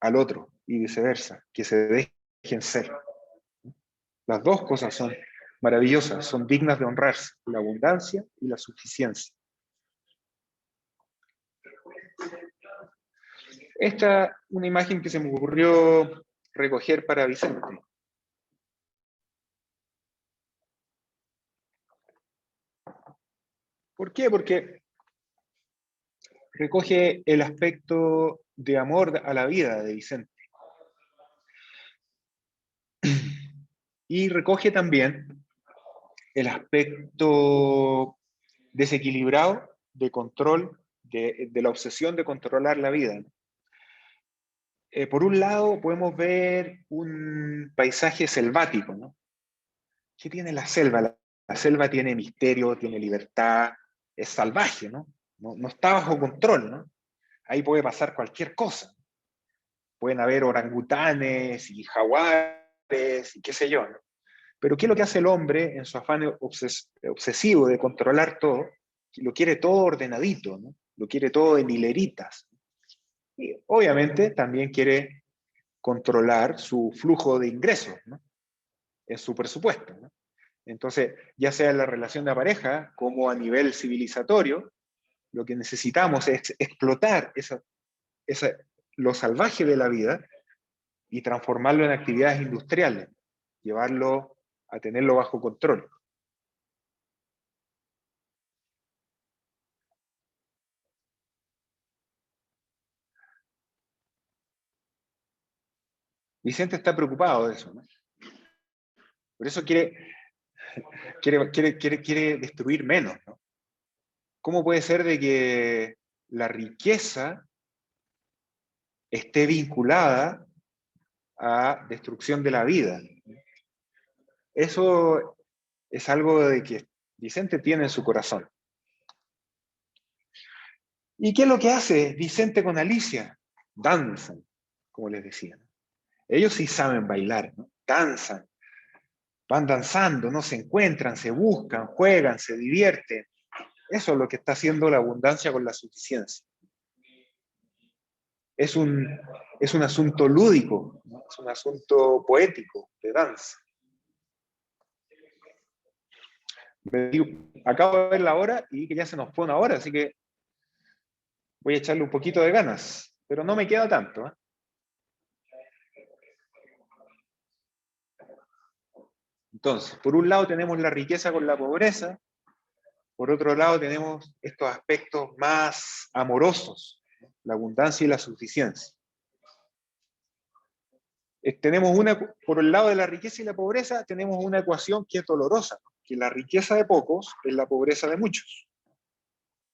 al otro y viceversa, que se dejen ser. Las dos cosas son maravillosas, son dignas de honrarse, la abundancia y la suficiencia. Esta es una imagen que se me ocurrió recoger para Vicente. ¿Por qué? Porque recoge el aspecto de amor a la vida de Vicente. Y recoge también el aspecto desequilibrado de control, de la obsesión de controlar la vida. Por un lado, podemos ver un paisaje selvático, ¿no? ¿Qué tiene la selva? La selva tiene misterio, tiene libertad, es salvaje, ¿no? No está bajo control, ¿no? Ahí puede pasar cualquier cosa. Pueden haber orangutanes y jaguares y qué sé yo, ¿no? Pero ¿qué es lo que hace el hombre en su afán obsesivo de controlar todo? Lo quiere todo ordenadito, ¿no? Lo quiere todo en hileritas. Y obviamente también quiere controlar su flujo de ingresos, ¿no? En su presupuesto, ¿no? Entonces, ya sea en la relación de pareja como a nivel civilizatorio, lo que necesitamos es explotar lo salvaje de la vida y transformarlo en actividades industriales, llevarlo a tenerlo bajo control. Vicente está preocupado de eso, ¿no? Por eso quiere destruir menos, ¿no? ¿Cómo puede ser de que la riqueza esté vinculada a destrucción de la vida? Eso es algo de que Vicente tiene en su corazón. ¿Y qué es lo que hace Vicente con Alicia? Danzan, como les decía. Ellos sí saben bailar, ¿no? Danzan, van danzando, ¿no? Se encuentran, se buscan, juegan, se divierten. Eso es lo que está haciendo la abundancia con la suficiencia. Es un asunto lúdico, ¿no? Es un asunto poético, de danza. Acabo de ver la hora y que ya se nos fue una hora, así que voy a echarle un poquito de ganas, pero no me queda tanto, ¿eh? Entonces, por un lado tenemos la riqueza con la pobreza, por otro lado tenemos estos aspectos más amorosos, ¿no? La abundancia y la suficiencia. Tenemos por el lado de la riqueza y la pobreza, tenemos una ecuación que es dolorosa, ¿no? Que la riqueza de pocos es la pobreza de muchos.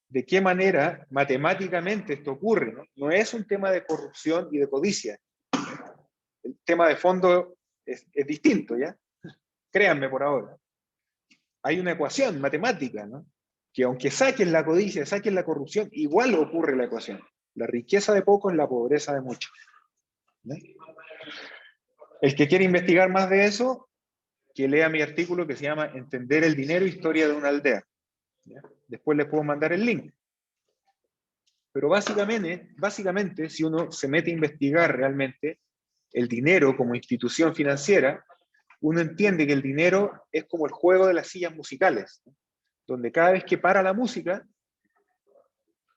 ¿De qué manera matemáticamente esto ocurre? No es un tema de corrupción y de codicia. El tema de fondo es distinto, ¿ya? Créanme por ahora. Hay una ecuación matemática, ¿no? Que aunque saquen la codicia, saquen la corrupción, igual ocurre la ecuación. La riqueza de pocos es la pobreza de muchos, ¿no? El que quiere investigar más de eso, que lea mi artículo que se llama Entender el dinero, historia de una aldea. ¿Ya? Después les puedo mandar el link. Pero básicamente, si uno se mete a investigar realmente el dinero como institución financiera, uno entiende que el dinero es como el juego de las sillas musicales, ¿no? Donde cada vez que para la música,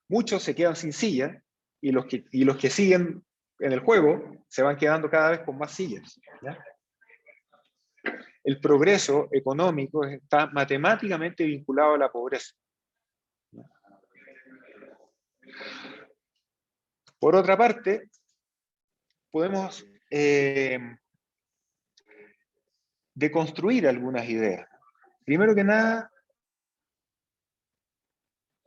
muchos se quedan sin silla y los que siguen en el juego se van quedando cada vez con más sillas, ¿ya? El progreso económico está matemáticamente vinculado a la pobreza. Por otra parte, podemos deconstruir algunas ideas. Primero que nada,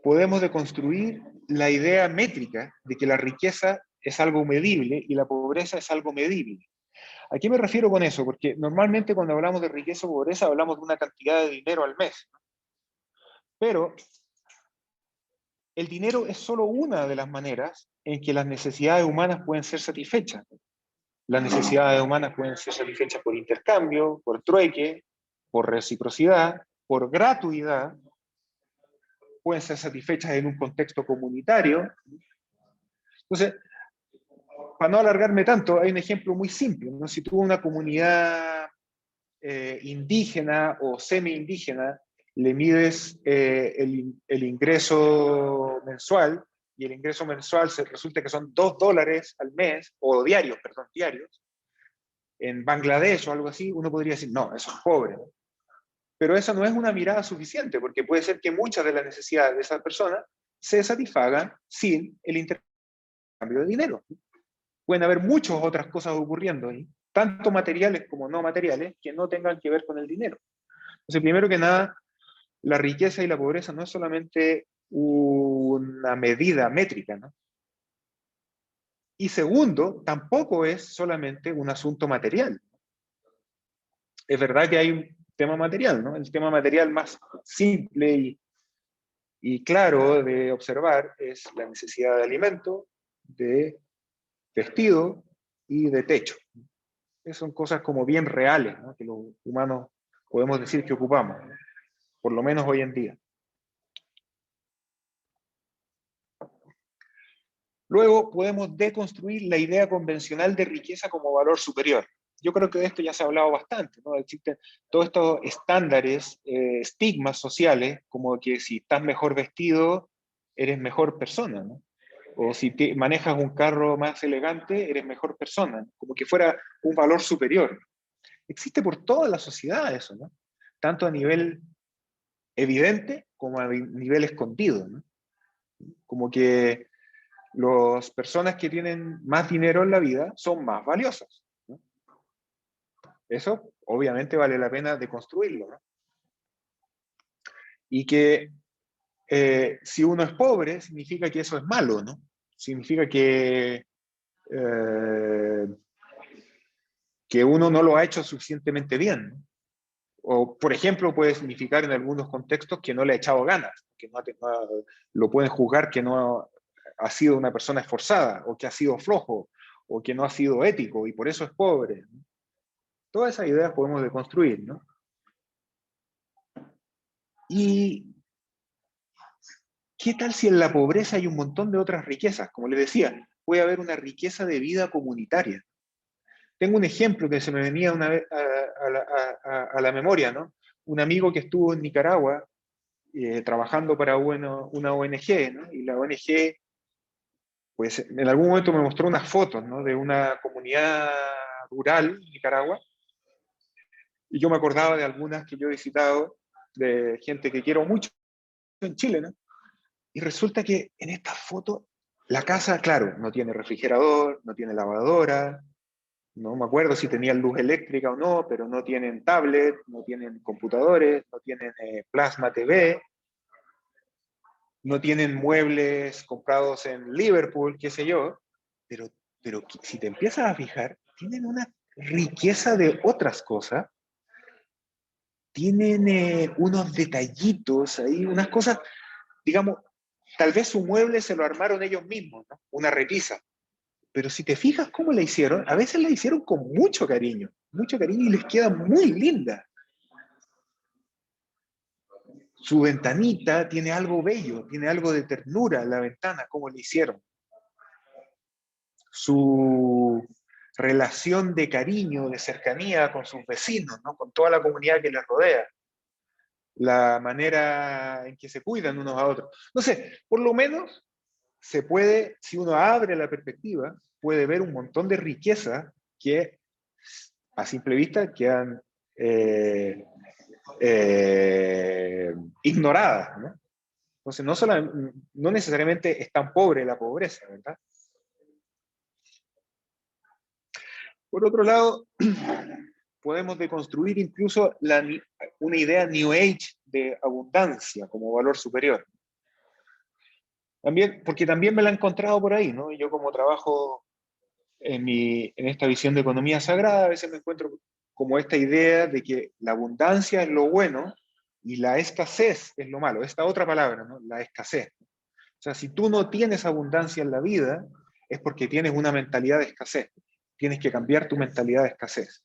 podemos deconstruir la idea métrica de que la riqueza es algo medible y la pobreza es algo medible. ¿A qué me refiero con eso? Porque normalmente cuando hablamos de riqueza o pobreza hablamos de una cantidad de dinero al mes. Pero el dinero es solo una de las maneras en que las necesidades humanas pueden ser satisfechas. Las necesidades humanas pueden ser satisfechas por intercambio, por trueque, por reciprocidad, por gratuidad, pueden ser satisfechas en un contexto comunitario. Entonces, para no alargarme tanto, hay un ejemplo muy simple, ¿no? Si tú una comunidad indígena o semi-indígena le mides el ingreso mensual, y el ingreso mensual resulta que son $2 al mes, o diarios, en Bangladesh o algo así, uno podría decir, no, eso es pobre, ¿no? Pero esa no es una mirada suficiente, porque puede ser que muchas de las necesidades de esas personas se satisfagan sin el intercambio de dinero. Pueden haber muchas otras cosas ocurriendo ahí, tanto materiales como no materiales, que no tengan que ver con el dinero. Entonces, primero que nada, la riqueza y la pobreza no es solamente una medida métrica, ¿no? Y segundo, tampoco es solamente un asunto material. Es verdad que hay un tema material, ¿no? El tema material más simple y claro de observar es la necesidad de alimento, de vestido y de techo. Esas son cosas como bien reales, ¿no? Que los humanos podemos decir que ocupamos, ¿no? Por lo menos hoy en día. Luego podemos deconstruir la idea convencional de riqueza como valor superior. Yo creo que de esto ya se ha hablado bastante, ¿no? Existen todos estos estándares, estigmas sociales, como que si estás mejor vestido, eres mejor persona, ¿no? O si manejas un carro más elegante, eres mejor persona, ¿no? Como que fuera un valor superior. Existe por toda la sociedad eso, ¿no? Tanto a nivel evidente como a nivel escondido, ¿no? Como que las personas que tienen más dinero en la vida son más valiosas, ¿no? Eso obviamente vale la pena deconstruirlo, ¿no? Y que si uno es pobre, significa que eso es malo, ¿no? Significa que uno no lo ha hecho suficientemente bien, ¿no? O, por ejemplo, puede significar en algunos contextos que no le ha echado ganas, que lo pueden juzgar que no ha sido una persona esforzada, o que ha sido flojo, o que no ha sido ético, y por eso es pobre, ¿no? Todas esas ideas podemos deconstruir, ¿no? Y ¿qué tal si en la pobreza hay un montón de otras riquezas? Como les decía, puede haber una riqueza de vida comunitaria. Tengo un ejemplo que se me venía una vez a la memoria, ¿no? Un amigo que estuvo en Nicaragua trabajando para una ONG, ¿no? Y la ONG, pues en algún momento me mostró unas fotos, ¿no? De una comunidad rural en Nicaragua. Y yo me acordaba de algunas que yo he visitado, de gente que quiero mucho en Chile, ¿no? Y resulta que en esta foto, la casa, claro, no tiene refrigerador, no tiene lavadora, no me acuerdo si tenían luz eléctrica o no, pero no tienen tablet, no tienen computadores, no tienen plasma TV, no tienen muebles comprados en Liverpool, qué sé yo, pero si te empiezas a fijar, tienen una riqueza de otras cosas, tienen unos detallitos ahí, unas cosas, digamos, tal vez su mueble se lo armaron ellos mismos, ¿no? Una repisa. Pero si te fijas cómo la hicieron, a veces la hicieron con mucho cariño y les queda muy linda. Su ventanita tiene algo bello, tiene algo de ternura en la ventana, cómo la hicieron. Su relación de cariño, de cercanía con sus vecinos, ¿no? Con toda la comunidad que les rodea. La manera en que se cuidan unos a otros. No sé, por lo menos se puede, si uno abre la perspectiva, puede ver un montón de riqueza que a simple vista quedan ignoradas, ¿no? Entonces, no necesariamente es tan pobre la pobreza, ¿verdad? Por otro lado, podemos deconstruir incluso una idea New Age de abundancia como valor superior. También, porque también me la he encontrado por ahí, ¿no? Yo como trabajo en esta visión de economía sagrada, a veces me encuentro como esta idea de que la abundancia es lo bueno y la escasez es lo malo. Esta otra palabra, ¿no? La escasez. O sea, si tú no tienes abundancia en la vida, es porque tienes una mentalidad de escasez. Tienes que cambiar tu mentalidad de escasez.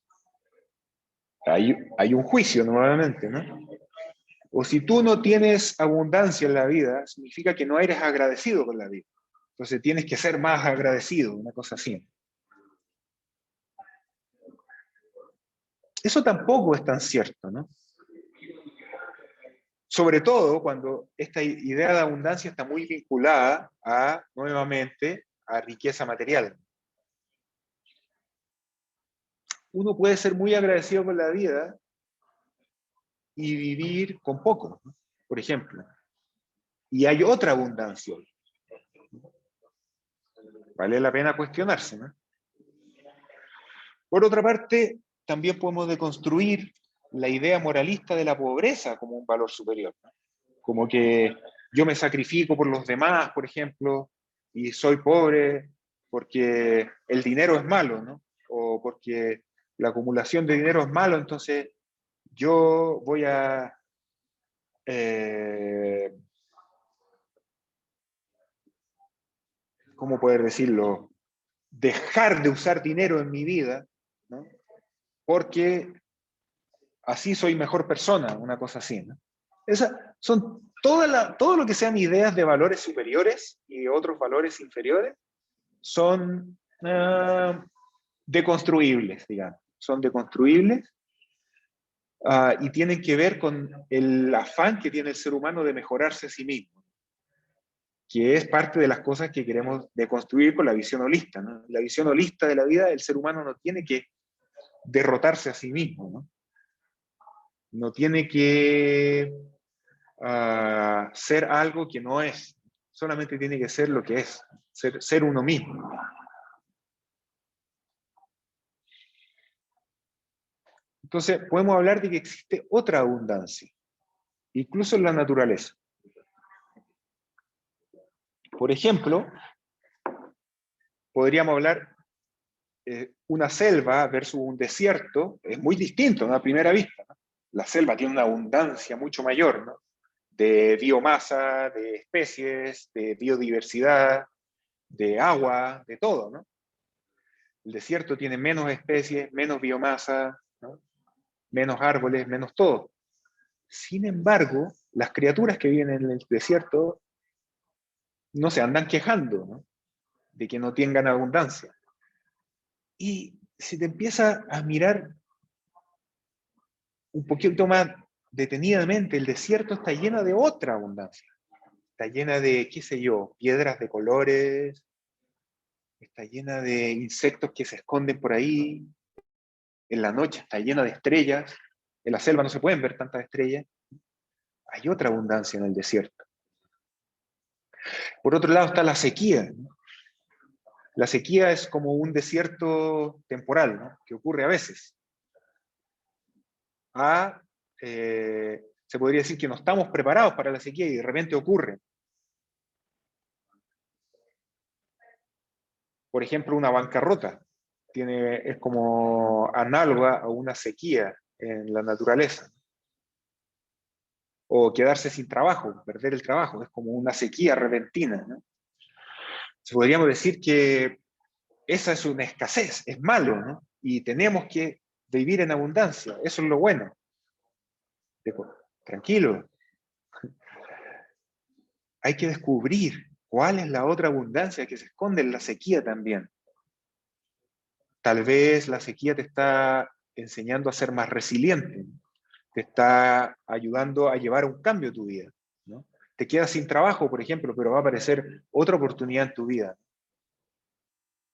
Hay un juicio nuevamente, ¿no? O si tú no tienes abundancia en la vida, significa que no eres agradecido con la vida. Entonces tienes que ser más agradecido, una cosa así. Eso tampoco es tan cierto, ¿no? Sobre todo cuando esta idea de abundancia está muy vinculada nuevamente, a riqueza material. Uno puede ser muy agradecido con la vida y vivir con poco, ¿no? Por ejemplo. Y hay otra abundancia. Vale la pena cuestionarse, ¿no? Por otra parte, también podemos deconstruir la idea moralista de la pobreza como un valor superior, ¿no? Como que yo me sacrifico por los demás, por ejemplo, y soy pobre porque el dinero es malo, ¿no? O porque la acumulación de dinero es malo, entonces yo voy a ¿cómo poder decirlo? Dejar de usar dinero en mi vida, ¿no? Porque así soy mejor persona, una cosa así, ¿no? Esas son todo lo que sean ideas de valores superiores y otros valores inferiores son deconstruibles, digamos. Son deconstruibles y tienen que ver con el afán que tiene el ser humano de mejorarse a sí mismo, que es parte de las cosas que queremos deconstruir con la visión holista, ¿no? La visión holista de la vida, el ser humano no tiene que derrotarse a sí mismo, ¿no? No tiene que ser algo que no es, solamente tiene que ser lo que es, ser uno mismo. Entonces, podemos hablar de que existe otra abundancia, incluso en la naturaleza. Por ejemplo, podríamos hablar una selva versus un desierto, es muy distinto, ¿no? A primera vista, ¿no? La selva tiene una abundancia mucho mayor, ¿no? De biomasa, de especies, de biodiversidad, de agua, de todo, ¿no? El desierto tiene menos especies, menos biomasa, ¿no? Menos árboles, menos todo. Sin embargo, las criaturas que viven en el desierto no se andan quejando, ¿no? De que no tengan abundancia. Y si te empieza a mirar un poquito más detenidamente, el desierto está lleno de otra abundancia. Está llena de, qué sé yo, piedras de colores, está llena de insectos que se esconden por ahí, en la noche está llena de estrellas. En la selva no se pueden ver tantas estrellas. Hay otra abundancia en el desierto. Por otro lado está la sequía, ¿no? La sequía es como un desierto temporal, ¿no? Que ocurre a veces. Se podría decir que no estamos preparados para la sequía y de repente ocurre. Por ejemplo, una bancarrota es como análoga a una sequía en la naturaleza. O quedarse sin trabajo, perder el trabajo, es como una sequía repentina, ¿no? Podríamos decir que esa es una escasez, es malo, ¿no? Y tenemos que vivir en abundancia, eso es lo bueno. Tranquilo. Hay que descubrir cuál es la otra abundancia que se esconde en la sequía también. Tal vez la sequía te está enseñando a ser más resiliente, ¿no? Te está ayudando a llevar un cambio a tu vida, ¿no? Te quedas sin trabajo, por ejemplo, pero va a aparecer otra oportunidad en tu vida.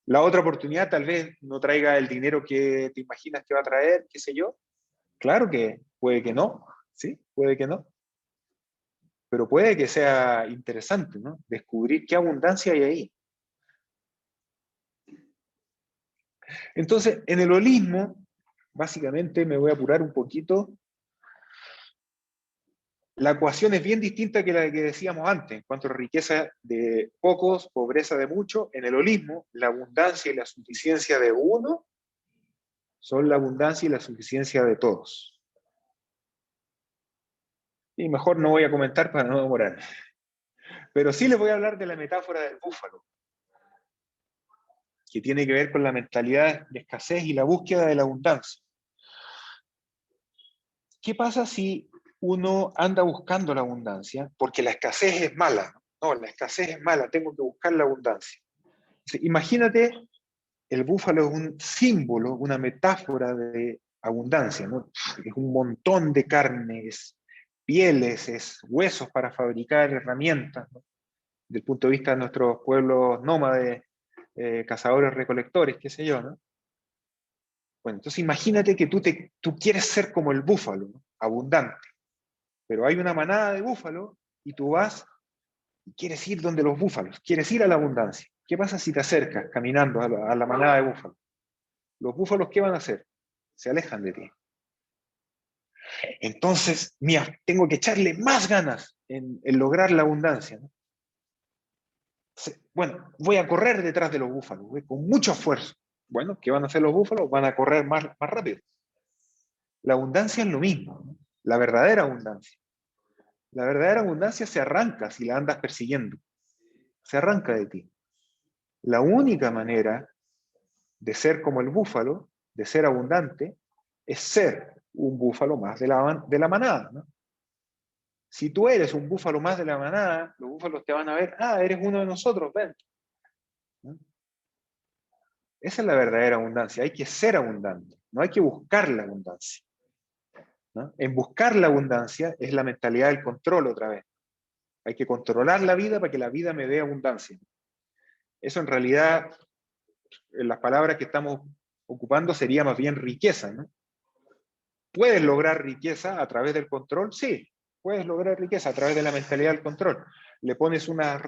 La otra oportunidad tal vez no traiga el dinero que te imaginas que va a traer, qué sé yo. Claro que puede que no, ¿sí? Puede que no. Pero puede que sea interesante, ¿no? Descubrir qué abundancia hay ahí. Entonces, en el holismo, básicamente me voy a apurar un poquito. La ecuación es bien distinta que la que decíamos antes, en cuanto a riqueza de pocos, pobreza de muchos. En el holismo, la abundancia y la suficiencia de uno son la abundancia y la suficiencia de todos. Y mejor no voy a comentar para no demorar. Pero sí les voy a hablar de la metáfora del búfalo, que tiene que ver con la mentalidad de escasez y la búsqueda de la abundancia. ¿Qué pasa si uno anda buscando la abundancia? Porque la escasez es mala. No, la escasez es mala, tengo que buscar la abundancia. Imagínate, el búfalo es un símbolo, una metáfora de abundancia, ¿no? Es un montón de carne, es pieles, es huesos para fabricar herramientas, ¿no? Desde el punto de vista de nuestros pueblos nómades, cazadores, recolectores, qué sé yo, ¿no? Bueno, entonces imagínate que tú quieres ser como el búfalo, ¿no? Abundante, pero hay una manada de búfalos y tú vas y quieres ir donde los búfalos, quieres ir a la abundancia. ¿Qué pasa si te acercas caminando a la manada de búfalos? Los búfalos, ¿qué van a hacer? Se alejan de ti. Entonces, mira, tengo que echarle más ganas en lograr la abundancia, ¿no? Bueno, voy a correr detrás de los búfalos, con mucho esfuerzo. Bueno, ¿qué van a hacer los búfalos? Van a correr más rápido. La abundancia es lo mismo, ¿no? La verdadera abundancia. La verdadera abundancia se arranca si la andas persiguiendo. Se arranca de ti. La única manera de ser como el búfalo, de ser abundante, es ser un búfalo más de la manada, ¿no? Si tú eres un búfalo más de la manada, los búfalos te van a ver, eres uno de nosotros, ven. ¿No? Esa es la verdadera abundancia, hay que ser abundante, no hay que buscar la abundancia, ¿no? En buscar la abundancia es la mentalidad del control otra vez. Hay que controlar la vida para que la vida me dé abundancia. Eso en realidad, en las palabras que estamos ocupando, sería más bien riqueza, ¿no? ¿Puedes lograr riqueza a través del control? Sí, puedes lograr riqueza a través de la mentalidad del control. Le pones unos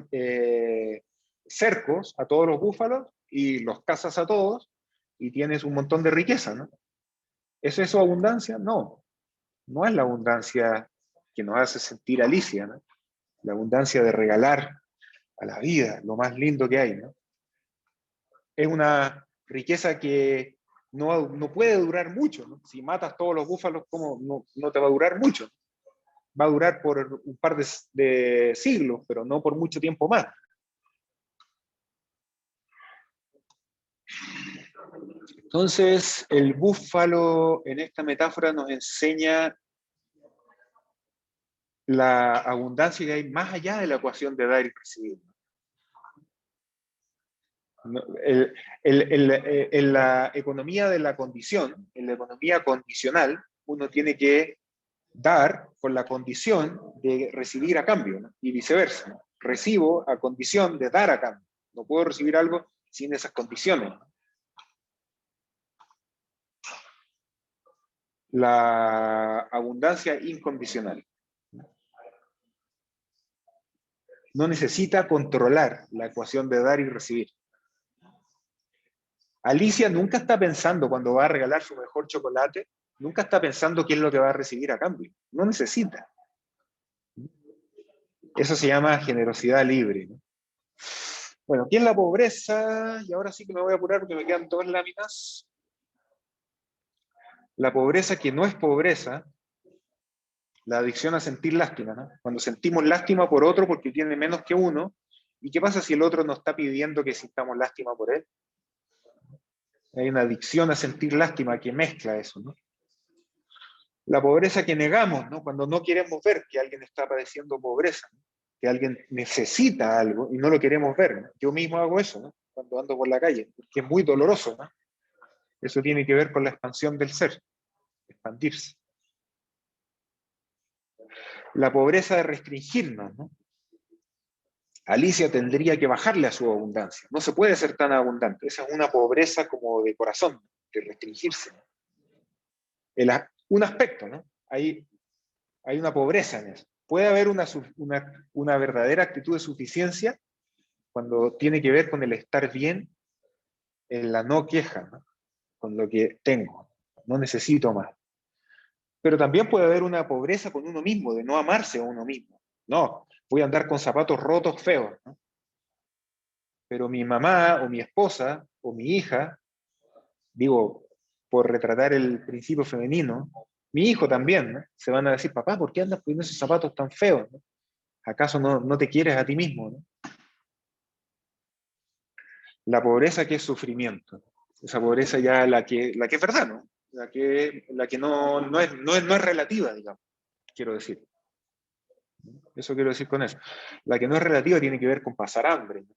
cercos a todos los búfalos y los cazas a todos y tienes un montón de riqueza, ¿no? ¿Es eso abundancia? No, no es la abundancia que nos hace sentir Alicia, ¿no? La abundancia de regalar a la vida lo más lindo que hay, ¿no? Es una riqueza que no puede durar mucho, ¿no? Si matas todos los búfalos, ¿cómo no te va a durar mucho? Va a durar por un par de siglos, pero no por mucho tiempo más. Entonces, el búfalo en esta metáfora nos enseña la abundancia que hay más allá de la ecuación de dar y recibir. En la economía de la condición, en la economía condicional, uno tiene que dar con la condición de recibir a cambio, ¿no? Y viceversa, ¿no? Recibo a condición de dar a cambio. No puedo recibir algo sin esas condiciones, ¿no? la abundancia incondicional. No necesita controlar la ecuación de dar y recibir. Alicia nunca está pensando cuando va a regalar su mejor chocolate, nunca está pensando qué es lo que va a recibir a cambio. No necesita. Eso se llama generosidad libre, ¿no? Bueno, ¿qué es la pobreza? Y ahora sí que me voy a apurar porque me quedan 2 láminas. La pobreza que no es pobreza, la adicción a sentir lástima, ¿no? Cuando sentimos lástima por otro porque tiene menos que uno, ¿y qué pasa si el otro nos está pidiendo que sintamos lástima por él? Hay una adicción a sentir lástima que mezcla eso, ¿no? La pobreza que negamos, ¿no? Cuando no queremos ver que alguien está padeciendo pobreza, ¿no? Que alguien necesita algo y no lo queremos ver, ¿no? Yo mismo hago eso, ¿no? Cuando ando por la calle, porque es muy doloroso, ¿no? Eso tiene que ver con la expansión del ser, expandirse. La pobreza de restringirnos, ¿no? Alicia tendría que bajarle a su abundancia. No se puede ser tan abundante. Esa es una pobreza como de corazón, de restringirse. Un aspecto, ¿no? Hay una pobreza en eso. Puede haber una verdadera actitud de suficiencia cuando tiene que ver con el estar bien, en la no queja, ¿no? Con lo que tengo. No necesito más. Pero también puede haber una pobreza con uno mismo, de no amarse a uno mismo. No, voy a andar con zapatos rotos feos, ¿no? Pero mi mamá o mi esposa o mi hija, digo, por retratar el principio femenino, mi hijo también, ¿no? Se van a decir, papá, ¿por qué andas poniendo esos zapatos tan feos, ¿no? ¿Acaso no te quieres a ti mismo, ¿no? La pobreza que es sufrimiento, esa pobreza ya la que es verdad, ¿no? La que no es relativa, digamos, quiero decir. Eso quiero decir con eso. La que no es relativa tiene que ver con pasar hambre, ¿no?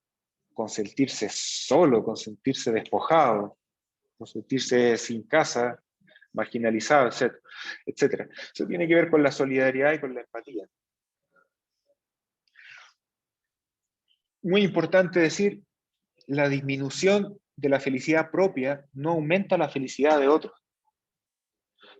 Con sentirse solo, con sentirse despojado, con sentirse sin casa, marginalizado, etcétera. Eso tiene que ver con la solidaridad y con la empatía. Muy importante decir, la disminución de la felicidad propia no aumenta la felicidad de otros.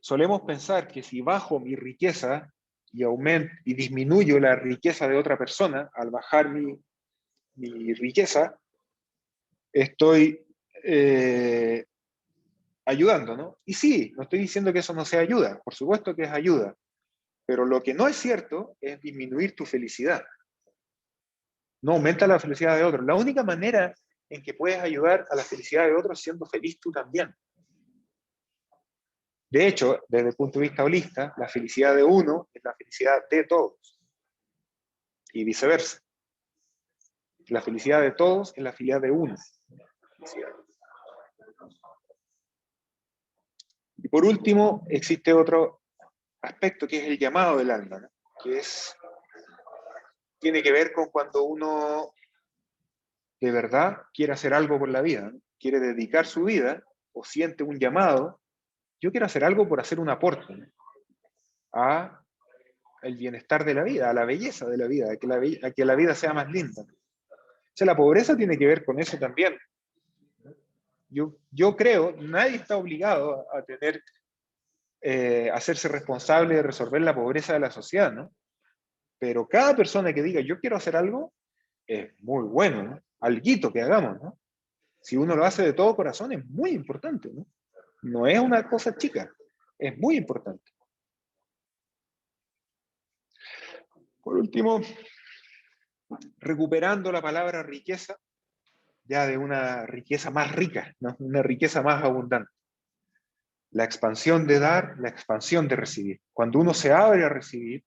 Solemos pensar que si bajo mi riqueza y disminuyo la riqueza de otra persona, al bajar mi riqueza, estoy ayudando, ¿no? Y sí, no estoy diciendo que eso no sea ayuda, por supuesto que es ayuda, pero lo que no es cierto es disminuir tu felicidad. No aumenta la felicidad de otros. La única manera en que puedes ayudar a la felicidad de otros es siendo feliz tú también. De hecho, desde el punto de vista holista, la felicidad de uno es la felicidad de todos. Y viceversa. La felicidad de todos es la felicidad de uno. Y por último, existe otro aspecto que es el llamado del alma, ¿no? Que tiene que ver con cuando uno de verdad quiere hacer algo por la vida, ¿no? Quiere dedicar su vida o siente un llamado. Yo quiero hacer algo por hacer un aporte, ¿no? A el bienestar de la vida, a la belleza de la vida, a que la vida sea más linda. O sea, la pobreza tiene que ver con eso también. Yo creo, nadie está obligado a tener, hacerse responsable de resolver la pobreza de la sociedad, ¿no? Pero cada persona que diga, yo quiero hacer algo, es muy bueno, ¿no? Alguito que hagamos, ¿no? Si uno lo hace de todo corazón, es muy importante, ¿no? No es una cosa chica, es muy importante. Por último, recuperando la palabra riqueza, ya de una riqueza más rica, ¿no? Una riqueza más abundante. La expansión de dar, la expansión de recibir. Cuando uno se abre a recibir,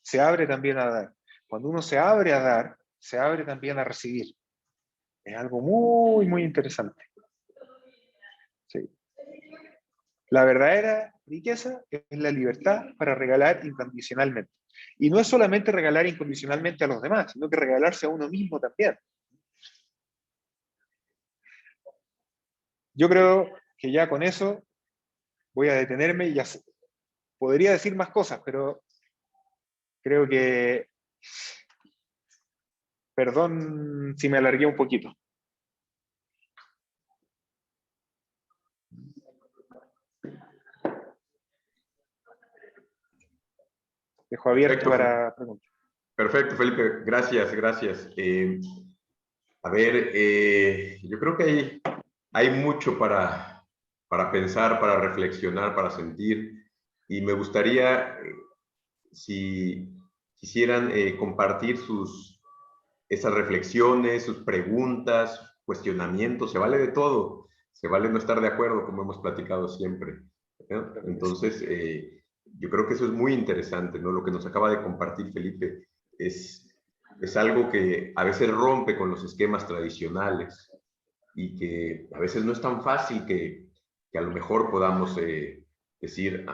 se abre también a dar. Cuando uno se abre a dar, se abre también a recibir. Es algo muy, muy interesante. Sí. La verdadera riqueza es la libertad para regalar incondicionalmente. Y no es solamente regalar incondicionalmente a los demás, sino que regalarse a uno mismo también. Yo creo que ya con eso voy a detenerme y ya podría decir más cosas, pero creo que, perdón si me alargué un poquito. Dejo abierto Perfecto. para preguntas. Perfecto, Felipe. Gracias, gracias. A ver, yo creo que hay mucho para pensar, para reflexionar, para sentir. Y me gustaría, si quisieran compartir esas reflexiones, sus preguntas, cuestionamientos, se vale de todo. Se vale no estar de acuerdo, como hemos platicado siempre, ¿no? Entonces, yo creo que eso es muy interesante, ¿no? Lo que nos acaba de compartir Felipe es algo que a veces rompe con los esquemas tradicionales y que a veces no es tan fácil que a lo mejor podamos decir,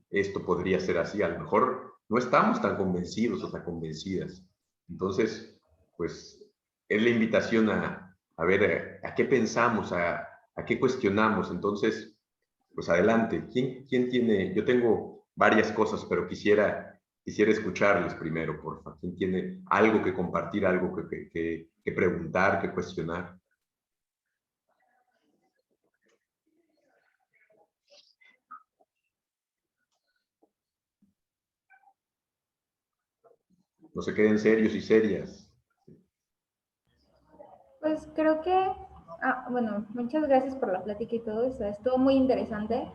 esto podría ser así. A lo mejor no estamos tan convencidos o tan convencidas. Entonces, pues es la invitación a ver a qué pensamos, a qué cuestionamos. Entonces, pues adelante. ¿Quién tiene? Yo tengo varias cosas, pero quisiera escucharles primero, por favor. ¿Quién tiene algo que compartir, algo que preguntar, que cuestionar? No se queden serios y serias. Pues creo que, bueno, muchas gracias por la plática y todo eso, estuvo muy interesante.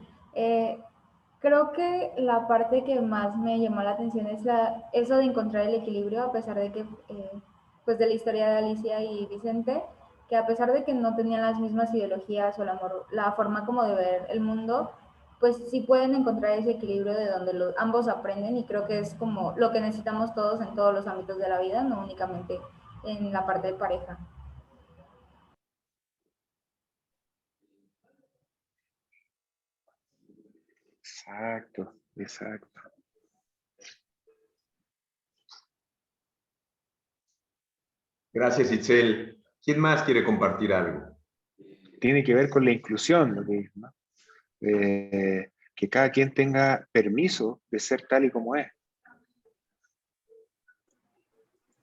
Creo que la parte que más me llamó la atención es eso de encontrar el equilibrio, a pesar de que, pues de la historia de Alicia y Vicente, que a pesar de que no tenían las mismas ideologías o la forma como de ver el mundo, pues sí pueden encontrar ese equilibrio de donde ambos aprenden, y creo que es como lo que necesitamos todos en todos los ámbitos de la vida, no únicamente en la parte de pareja. Exacto, exacto. Gracias, Itzel. ¿Quién más quiere compartir algo? Tiene que ver con la inclusión, lo que dice, ¿no? Que cada quien tenga permiso de ser tal y como es.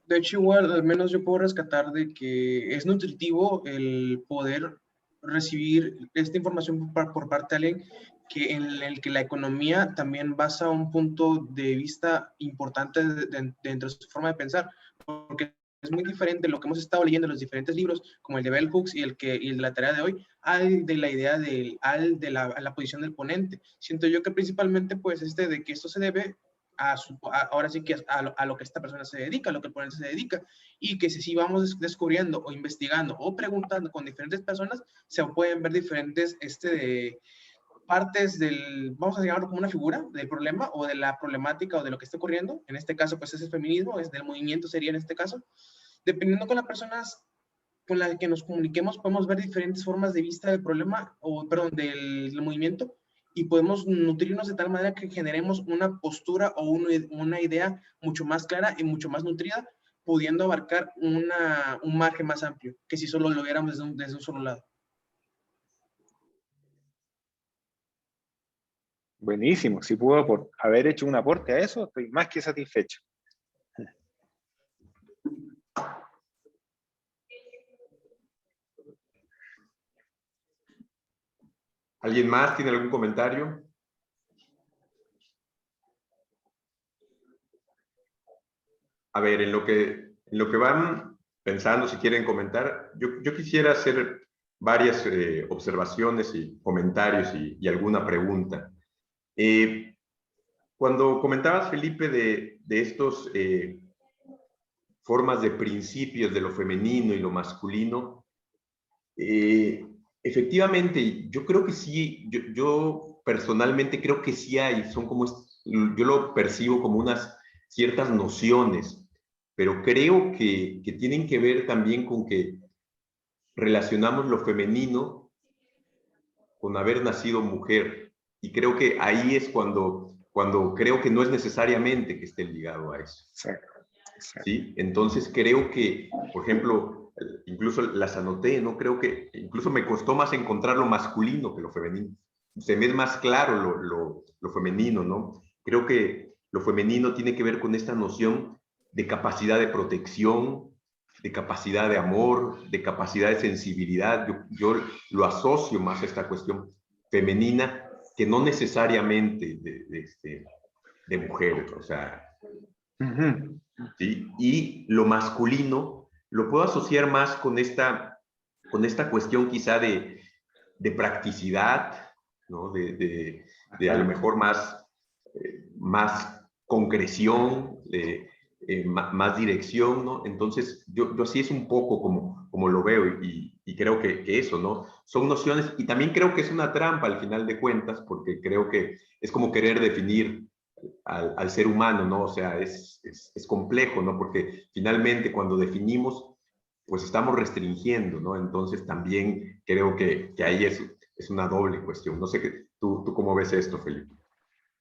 De hecho, igual, al menos yo puedo rescatar de que es nutritivo el poder recibir esta información por parte de alguien en el que la economía también basa un punto de vista importante dentro de su forma de pensar, porque es muy diferente lo que hemos estado leyendo en los diferentes libros, como el de Bell Hooks y el de la tarea de hoy, al de la idea de la posición del ponente. Siento yo que principalmente, pues, de que esto se debe ahora sí que a lo que esta persona se dedica, a lo que el ponente se dedica, y que si vamos descubriendo o investigando o preguntando con diferentes personas, se pueden ver diferentes partes vamos a llamarlo como una figura del problema o de la problemática o de lo que está ocurriendo. En este caso, pues es el feminismo, es del movimiento, sería en este caso. Dependiendo con las personas con las que nos comuniquemos, podemos ver diferentes formas de vista del problema, del movimiento, y podemos nutrirnos de tal manera que generemos una postura o una idea mucho más clara y mucho más nutrida, pudiendo abarcar un margen más amplio, que si solo lo viéramos desde un solo lado. Buenísimo. Si puedo haber hecho un aporte a eso, estoy más que satisfecho. ¿Alguien más tiene algún comentario? A ver, en lo que van pensando, si quieren comentar, yo quisiera hacer varias observaciones y comentarios y alguna pregunta. Cuando comentabas, Felipe, de estos formas de principios de lo femenino y lo masculino, efectivamente, yo creo que sí, yo personalmente creo que sí hay, son como, yo lo percibo como unas ciertas nociones, pero creo que tienen que ver también con que relacionamos lo femenino con haber nacido mujer, y creo que ahí es cuando creo que no es necesariamente que esté ligado a eso. Exacto, exacto. ¿Sí? Entonces creo que, por ejemplo, incluso las anoté, ¿no? Creo que incluso me costó más encontrar lo masculino que lo femenino. Se me es más claro lo femenino, ¿no? Creo que lo femenino tiene que ver con esta noción de capacidad de protección, de capacidad de amor, de capacidad de sensibilidad. Yo lo asocio más a esta cuestión femenina, que no necesariamente de mujer, o sea, Ujú. ¿sí? Y lo masculino lo puedo asociar más con esta cuestión quizá de practicidad, ¿no? De a lo Ajá. mejor más concreción, más dirección, ¿no? Entonces, yo así es un poco como lo veo y creo que eso, ¿no? Son nociones, y también creo que es una trampa al final de cuentas, porque creo que es como querer definir al ser humano, ¿no? O sea, es complejo, ¿no? Porque finalmente cuando definimos, pues estamos restringiendo, ¿no? Entonces también creo que ahí es una doble cuestión. No sé, ¿tú cómo ves esto, Felipe?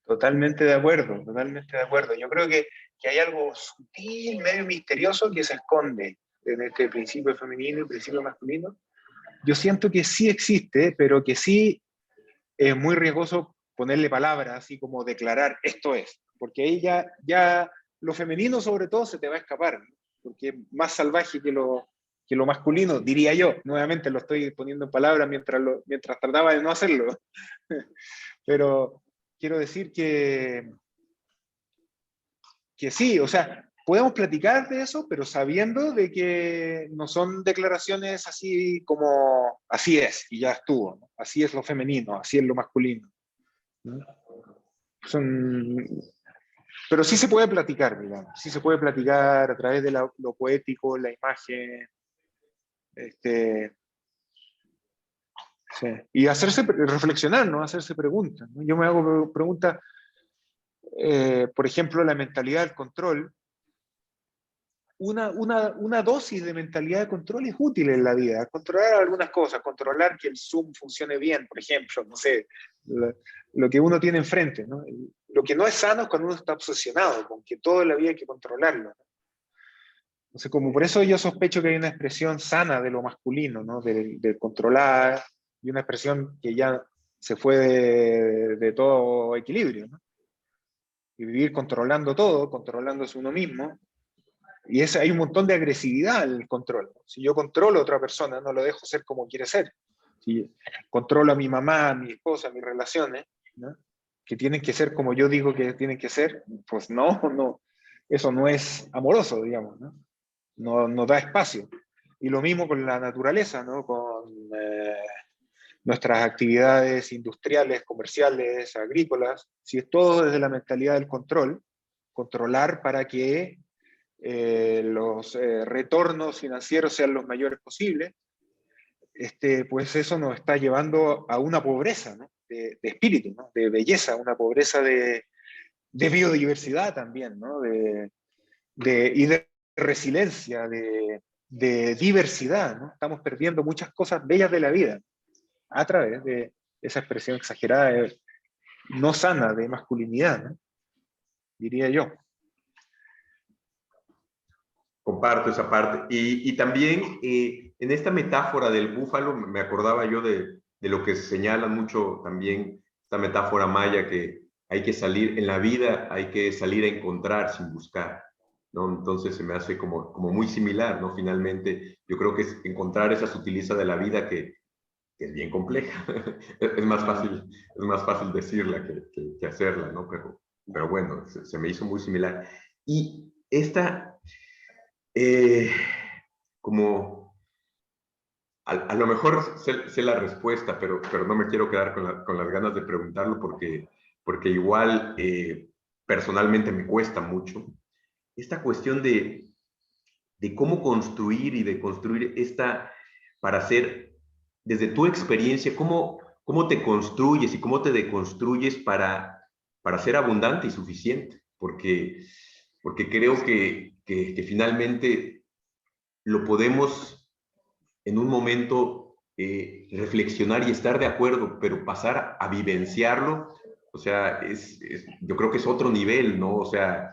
Totalmente de acuerdo, totalmente de acuerdo. Yo creo que hay algo sutil, medio misterioso que se esconde en este principio femenino y principio masculino. Yo siento que sí existe, pero que sí es muy riesgoso ponerle palabras, así como declarar esto es, porque ahí ya lo femenino sobre todo se te va a escapar, ¿no? Porque es más salvaje que lo masculino, diría yo. Nuevamente lo estoy poniendo en palabras mientras trataba de no hacerlo. Pero quiero decir que sí, o sea, podemos platicar de eso, pero sabiendo de que no son declaraciones así como así es y ya estuvo, ¿no? Así es lo femenino, así es lo masculino, ¿no? Son, pero sí se puede platicar, digamos, sí se puede platicar a través de lo poético, la imagen, este, sí. Y hacerse reflexionar, ¿no? Hacerse preguntas, ¿no? Yo me hago preguntas, por ejemplo, la mentalidad del control. Una dosis de mentalidad de control es útil en la vida. Controlar algunas cosas, controlar que el Zoom funcione bien, por ejemplo, no sé, lo que uno tiene enfrente, ¿no? Lo que no es sano es cuando uno está obsesionado con que todo en la vida hay que controlarlo, ¿no? Entonces, como por eso yo sospecho que hay una expresión sana de lo masculino, ¿no? De controlar, y una expresión que ya se fue de todo equilibrio, ¿no? Y vivir controlando todo, controlándose uno mismo. Y hay un montón de agresividad en el control. Si yo controlo a otra persona, no lo dejo ser como quiere ser. Si controlo a mi mamá, a mi esposa, a mis relaciones, ¿no? Que tienen que ser como yo digo que tienen que ser, pues no, eso no es amoroso, digamos, ¿no? No da espacio. Y lo mismo con la naturaleza, ¿no? Con nuestras actividades industriales, comerciales, agrícolas. Si es todo desde la mentalidad del control, controlar para que los retornos financieros sean los mayores posibles, pues eso nos está llevando a una pobreza, ¿no? de espíritu, ¿no? De belleza, una pobreza de biodiversidad también, ¿no? Y de resiliencia, de diversidad, ¿no? Estamos perdiendo muchas cosas bellas de la vida a través de esa expresión exagerada, no sana de masculinidad, ¿no? Diría yo. Comparto esa parte. Y también en esta metáfora del búfalo, me acordaba yo de lo que señala mucho también esta metáfora maya, que hay que salir en la vida, hay que salir a encontrar sin buscar, ¿no? Entonces se me hace como muy similar, ¿no? Finalmente, yo creo que es encontrar esa sutileza de la vida que es bien compleja. Es más fácil decirla que hacerla, ¿no? Pero bueno, se me hizo muy similar. Y esta eh, como a lo mejor sé la respuesta, pero no me quiero quedar con las ganas de preguntarlo porque igual personalmente me cuesta mucho. Esta cuestión de cómo construir y de construir para hacer, desde tu experiencia, cómo te construyes y cómo te deconstruyes para ser abundante y suficiente. Porque creo que finalmente lo podemos en un momento reflexionar y estar de acuerdo, pero pasar a vivenciarlo, o sea, yo creo que es otro nivel, ¿no? O sea,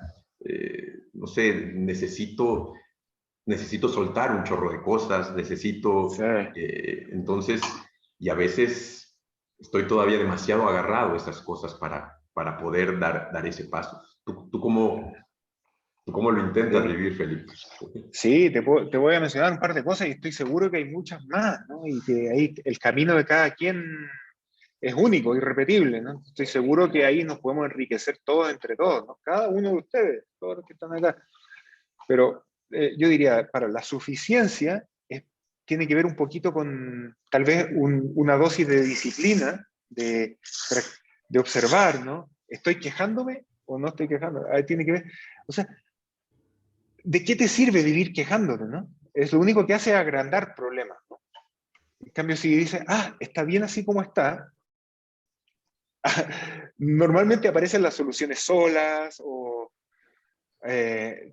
no sé, necesito soltar un chorro de cosas, Sí. entonces, y a veces estoy todavía demasiado agarrado a esas cosas para poder dar ese paso. ¿Tú cómo lo intentas Sí. vivir, Felipe? Sí, te voy a mencionar un par de cosas y estoy seguro que hay muchas más, ¿no? Y que ahí el camino de cada quien es único, irrepetible, ¿no? Estoy seguro que ahí nos podemos enriquecer todos entre todos, ¿no? Cada uno de ustedes, todos los que están acá. Pero yo diría, para la suficiencia tiene que ver un poquito con tal vez una dosis de disciplina, de observar, ¿no? ¿Estoy quejándome o no estoy quejándome? Ahí tiene que ver, o sea, ¿de qué te sirve vivir quejándote, no? Es lo único que hace es agrandar problemas, ¿no? En cambio, si dices, está bien así como está, normalmente aparecen las soluciones solas, o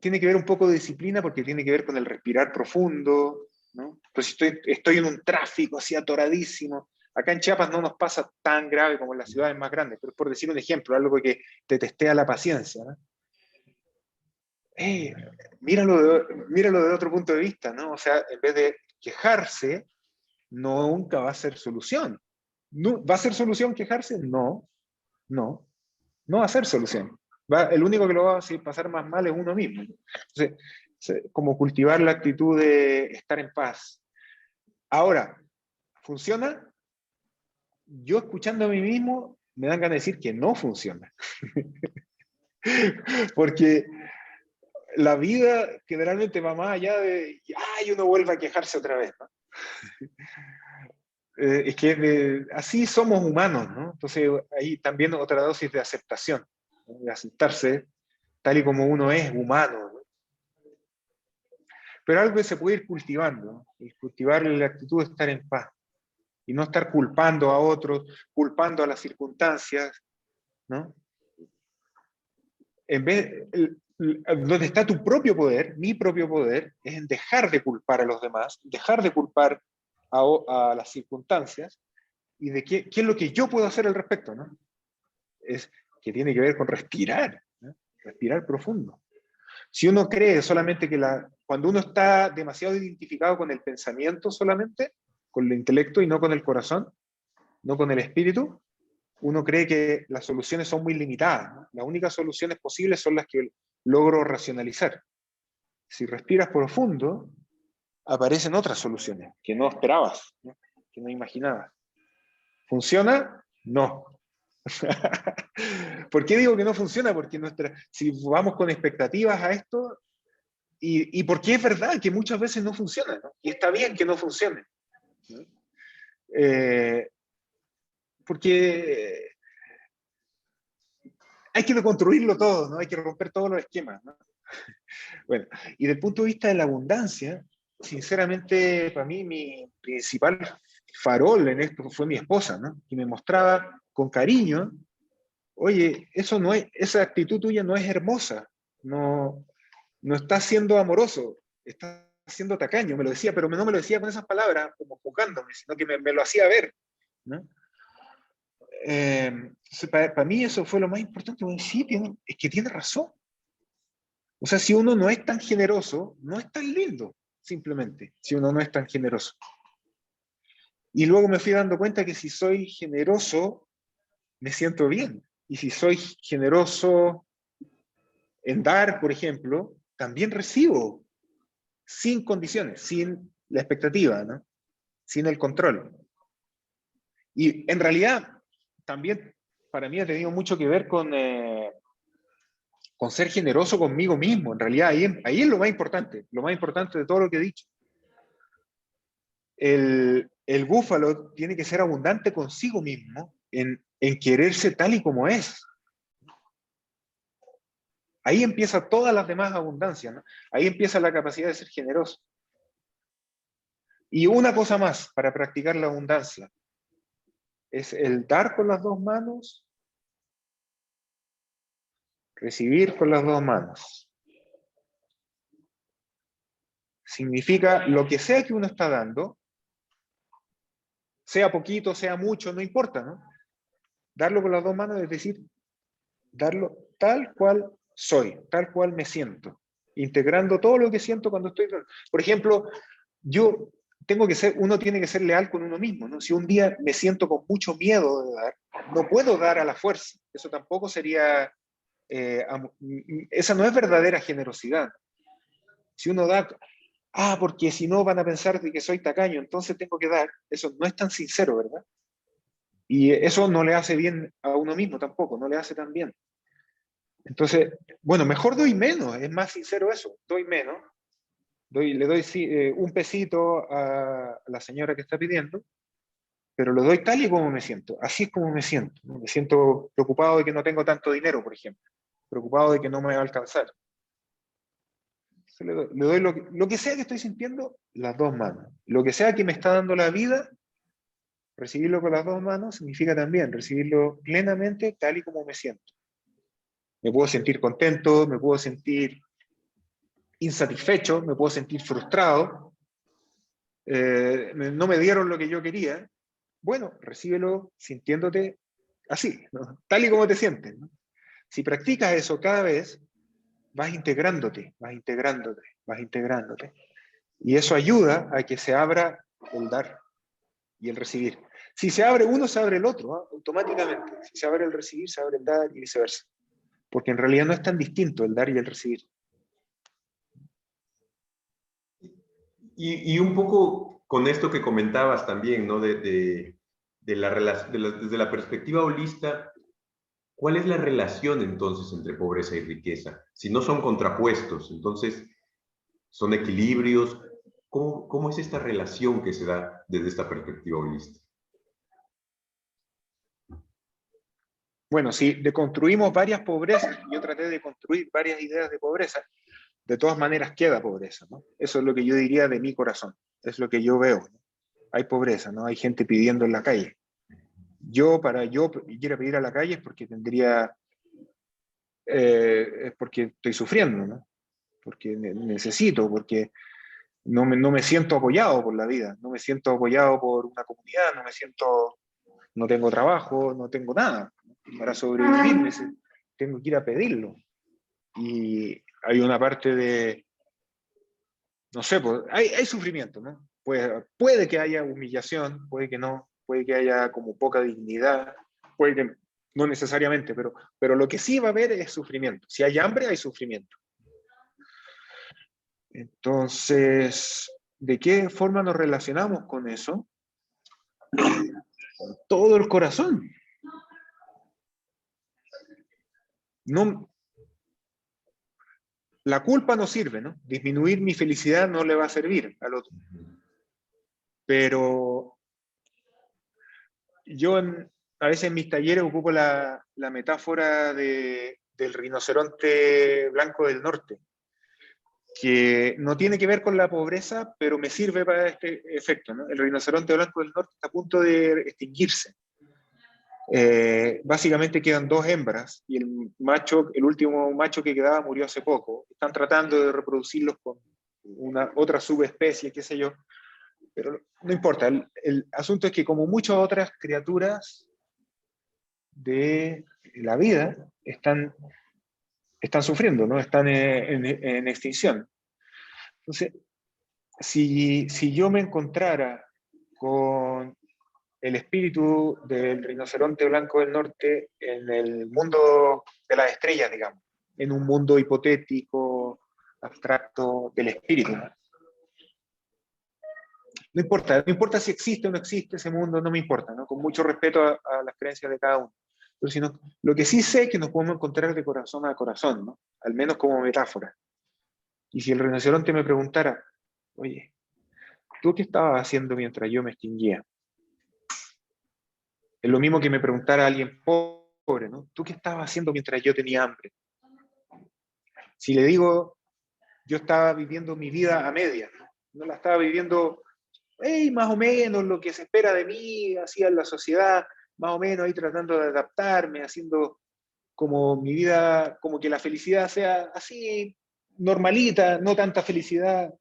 tiene que ver un poco de disciplina porque tiene que ver con el respirar profundo, ¿no? Pues estoy en un tráfico así atoradísimo. Acá en Chiapas no nos pasa tan grave como en las ciudades más grandes, pero por decir un ejemplo, algo que te testea la paciencia, ¿no? Míralo de otro punto de vista, ¿no? O sea, en vez de quejarse, nunca va a ser solución. No, ¿va a ser solución quejarse? No, no va a ser solución. El único que lo va a hacer pasar más mal es uno mismo. Entonces, como cultivar la actitud de estar en paz. Ahora, ¿funciona? Yo escuchando a mí mismo me dan ganas de decir que no funciona. Porque la vida generalmente va más allá de, y uno vuelve a quejarse otra vez, ¿no? Es que así somos humanos, ¿no? Entonces ahí también otra dosis de aceptación, ¿no? De aceptarse tal y como uno es, humano, ¿no? Pero algo que se puede ir cultivando, ¿no? Y cultivar la actitud de estar en paz y no estar culpando a otros, culpando a las circunstancias, ¿no? En vez, donde está tu propio poder, mi propio poder, es en dejar de culpar a los demás, dejar de culpar a las circunstancias y de qué es lo que yo puedo hacer al respecto, ¿no? Es que tiene que ver con respirar, ¿no? Respirar profundo. Si uno cree solamente que cuando uno está demasiado identificado con el pensamiento solamente, con el intelecto y no con el corazón, no con el espíritu, uno cree que las soluciones son muy limitadas, ¿no? Las únicas soluciones posibles son las que logro racionalizar. Si respiras profundo, aparecen otras soluciones que no esperabas, ¿no? Que no imaginabas. ¿Funciona? No. ¿Por qué digo que no funciona? Porque si vamos con expectativas a esto, y porque es verdad que muchas veces no funciona, ¿no? Y está bien que no funcione, ¿no? Porque hay que deconstruirlo todo, ¿no? Hay que romper todos los esquemas, ¿no? Bueno, y desde el punto de vista de la abundancia, sinceramente, para mí mi principal farol en esto fue mi esposa, ¿no? Que me mostraba con cariño, oye, esa actitud tuya no es hermosa, no estás siendo amoroso, estás siendo tacaño, me lo decía, pero no me lo decía con esas palabras, como juzgándome, sino que me lo hacía ver, ¿no? Para mí eso fue lo más importante, sí, es que tiene razón. O sea, si uno no es tan generoso, no es tan lindo, simplemente, si uno no es tan generoso. Y luego me fui dando cuenta que si soy generoso, me siento bien. Y si soy generoso en dar, por ejemplo, también recibo, sin condiciones, sin la expectativa, ¿no? Sin el control. Y en realidad, también para mí ha tenido mucho que ver con ser generoso conmigo mismo. En realidad, ahí es lo más importante de todo lo que he dicho. El búfalo tiene que ser abundante consigo mismo en quererse tal y como es. Ahí empieza todas las demás abundancias, ¿no? Ahí empieza la capacidad de ser generoso. Y una cosa más para practicar la abundancia es el dar con las dos manos, recibir con las dos manos. Significa lo que sea que uno está dando, sea poquito, sea mucho, no importa, ¿no? Darlo con las dos manos es decir, darlo tal cual soy, tal cual me siento, integrando todo lo que siento cuando estoy... Por ejemplo, uno tiene que ser leal con uno mismo, ¿no? Si un día me siento con mucho miedo de dar, no puedo dar a la fuerza. Eso tampoco sería... esa no es verdadera generosidad. Si uno da... porque si no van a pensar de que soy tacaño, entonces tengo que dar. Eso no es tan sincero, ¿verdad? Y eso no le hace bien a uno mismo tampoco, no le hace tan bien. Entonces, bueno, mejor doy menos, es más sincero eso, doy menos. Le doy un pesito a la señora que está pidiendo, pero lo doy tal y como me siento. Así es como me siento. Me siento preocupado de que no tengo tanto dinero, por ejemplo. Preocupado de que no me va a alcanzar. Le doy lo que sea que estoy sintiendo, las dos manos. Lo que sea que me está dando la vida, recibirlo con las dos manos significa también recibirlo plenamente tal y como me siento. Me puedo sentir contento, me puedo sentir insatisfecho, me puedo sentir frustrado, no me dieron lo que yo quería. Bueno, recíbelo sintiéndote así, ¿no? Tal y como te sientes, ¿no? Si practicas eso cada vez, vas integrándote, vas integrándote, vas integrándote. Y eso ayuda a que se abra el dar y el recibir. Si se abre uno, se abre el otro, ¿no? Automáticamente. Si se abre el recibir, se abre el dar y viceversa. Porque en realidad no es tan distinto el dar y el recibir. Y un poco con esto que comentabas también, ¿no? Desde la perspectiva holista, ¿cuál es la relación entonces entre pobreza y riqueza? Si no son contrapuestos, entonces son equilibrios. ¿Cómo es esta relación que se da desde esta perspectiva holista? Bueno, si deconstruimos varias pobrezas, yo traté de construir varias ideas de pobreza, de todas maneras queda pobreza, ¿no? Eso es lo que yo diría de mi corazón, es lo que yo veo, ¿no? Hay pobreza, ¿no? Hay gente pidiendo en la calle. Para yo quiera pedir a la calle es porque es porque estoy sufriendo, ¿no? Porque necesito, porque no me siento apoyado por la vida, no me siento apoyado por una comunidad, no tengo trabajo, no tengo nada. Para sobrevivir tengo que ir a pedirlo. Y hay una parte de, no sé, pues, hay sufrimiento, ¿no? Puede que haya humillación, puede que no, puede que haya como poca dignidad, puede que no necesariamente, pero lo que sí va a haber es sufrimiento. Si hay hambre, hay sufrimiento. Entonces, ¿de qué forma nos relacionamos con eso? Con todo el corazón. No, la culpa no sirve, ¿no? Disminuir mi felicidad no le va a servir al otro. Pero yo a veces en mis talleres ocupo la metáfora del rinoceronte blanco del norte, que no tiene que ver con la pobreza, pero me sirve para este efecto, ¿no? El rinoceronte blanco del norte está a punto de extinguirse. Básicamente quedan dos hembras y el último macho que quedaba murió hace poco. Están tratando de reproducirlos con otra subespecie, qué sé yo, pero no importa. El asunto es que como muchas otras criaturas de la vida están sufriendo, ¿no? Están en extinción. Entonces, si yo me encontrara con el espíritu del rinoceronte blanco del norte en el mundo de las estrellas, digamos, en un mundo hipotético, abstracto del espíritu, ¿no? No importa si existe o no existe ese mundo, no me importa, ¿no? Con mucho respeto a las creencias de cada uno. Pero lo que sí sé es que nos podemos encontrar de corazón a corazón, ¿no? Al menos como metáfora. Y si el rinoceronte me preguntara, oye, ¿tú qué estabas haciendo mientras yo me extinguía? Es lo mismo que me preguntara a alguien pobre, ¿no? ¿Tú qué estabas haciendo mientras yo tenía hambre? Si le digo, yo estaba viviendo mi vida a medias, no la estaba viviendo, más o menos lo que se espera de mí, así en la sociedad, más o menos ahí tratando de adaptarme, haciendo como mi vida, como que la felicidad sea así, normalita, no tanta felicidad.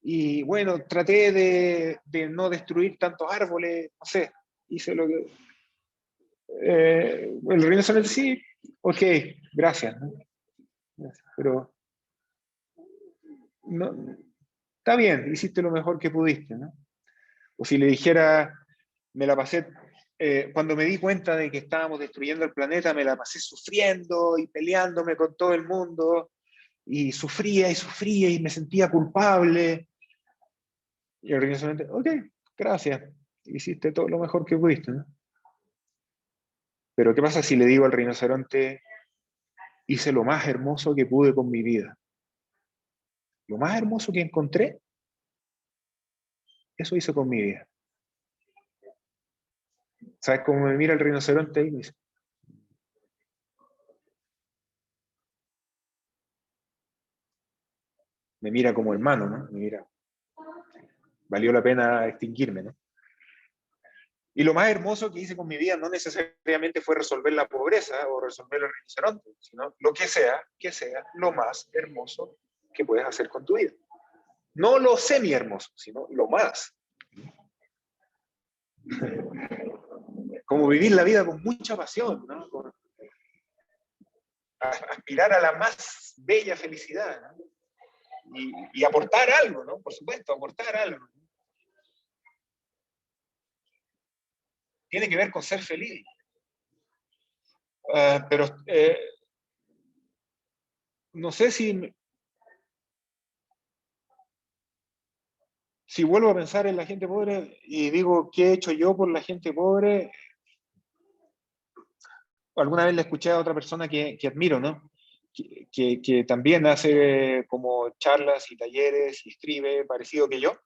Y bueno, traté de no destruir tantos árboles, no sé, hice lo que... el rinoceronte sí, ok, gracias, ¿no? Pero no, está bien, hiciste lo mejor que pudiste, ¿no? O si le dijera, me la pasé, cuando me di cuenta de que estábamos destruyendo el planeta, me la pasé sufriendo y peleándome con todo el mundo, y sufría y me sentía culpable. Y el rinoceronte, ok, gracias, hiciste todo lo mejor que pudiste, ¿no? Pero ¿qué pasa si le digo al rinoceronte, hice lo más hermoso que pude con mi vida? Lo más hermoso que encontré, eso hice con mi vida. ¿Sabes cómo me mira el rinoceronte y me dice? Me mira como hermano, ¿no? Me mira. Valió la pena extinguirme, ¿no? Y lo más hermoso que hice con mi vida no necesariamente fue resolver la pobreza o resolver el rinoceronte, sino lo que sea lo más hermoso que puedes hacer con tu vida. No lo semi-hermoso, sino lo más. Como vivir la vida con mucha pasión, ¿no? Aspirar a la más bella felicidad, ¿no? Y aportar algo, ¿no? Por supuesto, aportar algo. Tiene que ver con ser feliz. Pero no sé si vuelvo a pensar en la gente pobre y digo, ¿qué he hecho yo por la gente pobre? Alguna vez le escuché a otra persona que admiro, ¿no? Que también hace como charlas y talleres y escribe parecido que yo,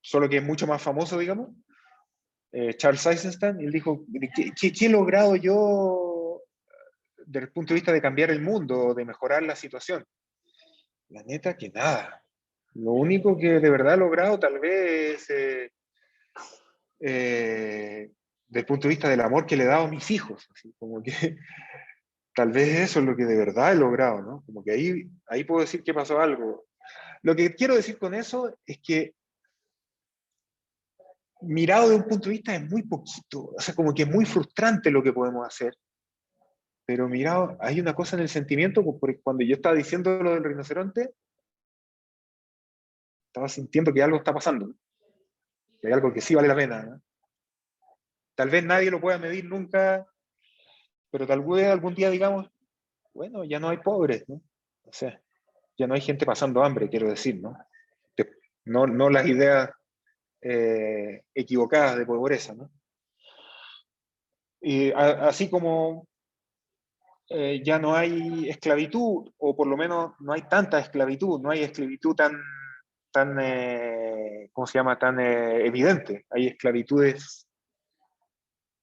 solo que es mucho más famoso, digamos. Charles Eisenstein, él dijo, ¿qué he logrado yo desde el punto de vista de cambiar el mundo, de mejorar la situación? La neta que nada. Lo único que de verdad he logrado tal vez desde el punto de vista del amor que le he dado a mis hijos. Así como que tal vez eso es lo que de verdad he logrado, ¿no? Como que ahí puedo decir que pasó algo. Lo que quiero decir con eso es que mirado de un punto de vista es muy poquito, o sea, como que es muy frustrante lo que podemos hacer, pero mirado, hay una cosa en el sentimiento, porque cuando yo estaba diciendo lo del rinoceronte, estaba sintiendo que algo está pasando, ¿no? Que hay algo que sí vale la pena, ¿no? Tal vez nadie lo pueda medir nunca, pero tal vez algún día digamos, bueno, ya no hay pobres, ¿no? O sea, ya no hay gente pasando hambre, quiero decir, ¿no? No las ideas equivocadas de pobreza, ¿no? Y así como ya no hay esclavitud, o por lo menos no hay tanta esclavitud, no hay esclavitud tan ¿cómo se llama?, tan evidente. Hay esclavitudes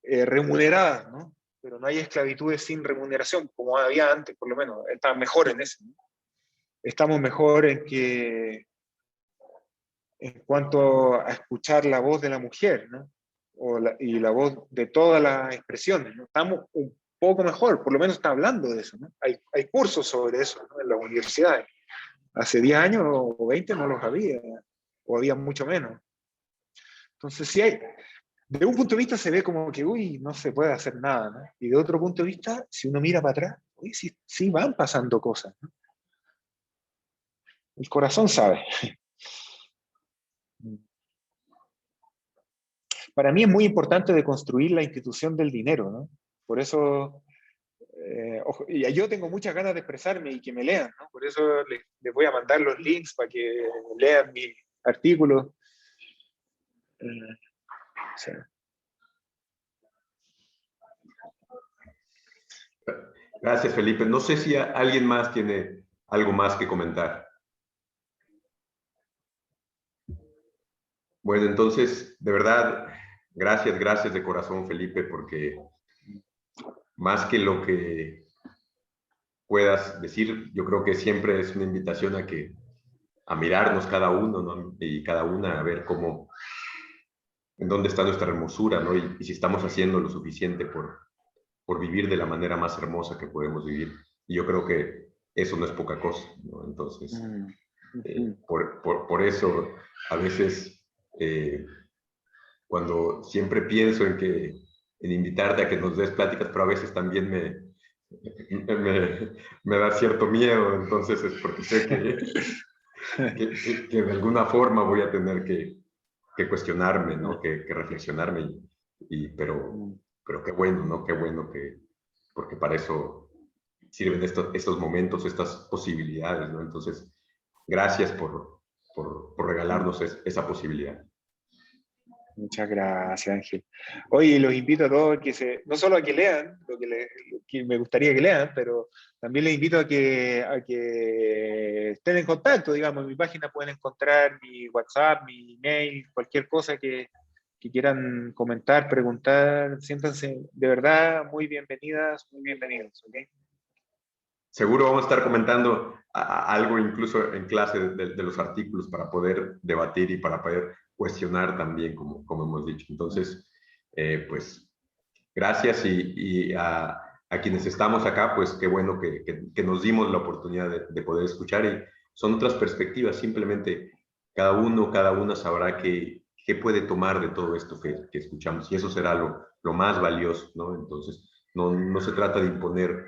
remuneradas, ¿no? Pero no hay esclavitudes sin remuneración, como había antes, por lo menos. Estamos mejor en eso, ¿no? Estamos mejor en cuanto a escuchar la voz de la mujer, ¿no? Y la voz de todas las expresiones, ¿no? Estamos un poco mejor, por lo menos está hablando de eso, ¿no? Hay cursos sobre eso, ¿no?, en las universidades. Hace 10 años o 20 no los había, o había mucho menos. Entonces, sí hay, de un punto de vista se ve como que, uy, no se puede hacer nada, ¿no? Y de otro punto de vista, si uno mira para atrás, uy, sí van pasando cosas, ¿no? El corazón sabe. Para mí es muy importante deconstruir la institución del dinero, ¿no? Por eso, y yo tengo muchas ganas de expresarme y que me lean, ¿no? Por eso les voy a mandar los links para que lean mis artículos. Sí. Gracias, Felipe. No sé si alguien más tiene algo más que comentar. Bueno, entonces, de verdad, gracias de corazón, Felipe, porque más que lo que puedas decir, yo creo que siempre es una invitación a mirarnos cada uno, ¿no? Y cada una a ver en dónde está nuestra hermosura, ¿no? Y si estamos haciendo lo suficiente por vivir de la manera más hermosa que podemos vivir. Y yo creo que eso no es poca cosa, ¿no? Entonces, por eso a veces cuando siempre pienso en invitarte a que nos des pláticas, pero a veces también me da cierto miedo, entonces es porque sé que de alguna forma voy a tener que cuestionarme, ¿no? Que reflexionarme, pero qué bueno, ¿no? Qué bueno porque para eso sirven estos momentos, estas posibilidades, ¿no? Entonces, gracias por regalarnos esa posibilidad. Muchas gracias, Ángel. Oye, los invito a todos no solo a que lean, lo que me gustaría que lean, pero también les invito a que estén en contacto, digamos. En mi página pueden encontrar mi WhatsApp, mi email, cualquier cosa que quieran comentar, preguntar. Siéntanse de verdad muy bienvenidas, muy bienvenidos, ¿ok? Seguro vamos a estar comentando algo incluso en clase de los artículos para poder debatir y para poder cuestionar también, como hemos dicho. Entonces, pues, gracias y a quienes estamos acá, pues qué bueno que nos dimos la oportunidad de poder escuchar y son otras perspectivas, simplemente cada uno, cada una sabrá qué puede tomar de todo esto que escuchamos y eso será lo más valioso, ¿no? Entonces, no se trata de imponer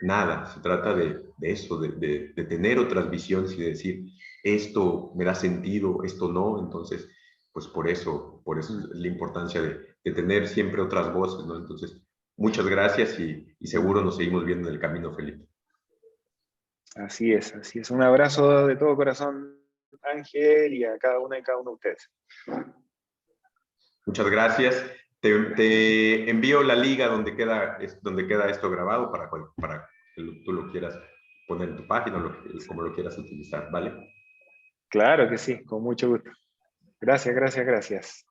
nada, se trata de eso, de tener otras visiones y de decir, esto me da sentido, esto no, entonces, pues por eso es la importancia de tener siempre otras voces, ¿no? Entonces, muchas gracias y seguro nos seguimos viendo en el camino, Felipe. Así es, así es. Un abrazo de todo corazón, Ángel, y a cada una y cada uno de ustedes. Muchas gracias. Te envío la liga donde queda esto grabado para que tú lo quieras poner en tu página, como lo quieras utilizar, ¿vale? Claro que sí, con mucho gusto. Gracias, gracias, gracias.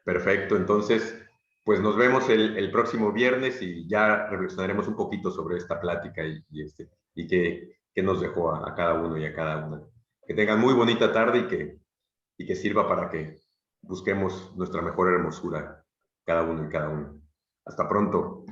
Perfecto, entonces, pues nos vemos el próximo viernes y ya reflexionaremos un poquito sobre esta plática y qué nos dejó a cada uno y a cada una. Que tengan muy bonita tarde y que sirva para que busquemos nuestra mejor hermosura, cada uno y cada uno. Hasta pronto.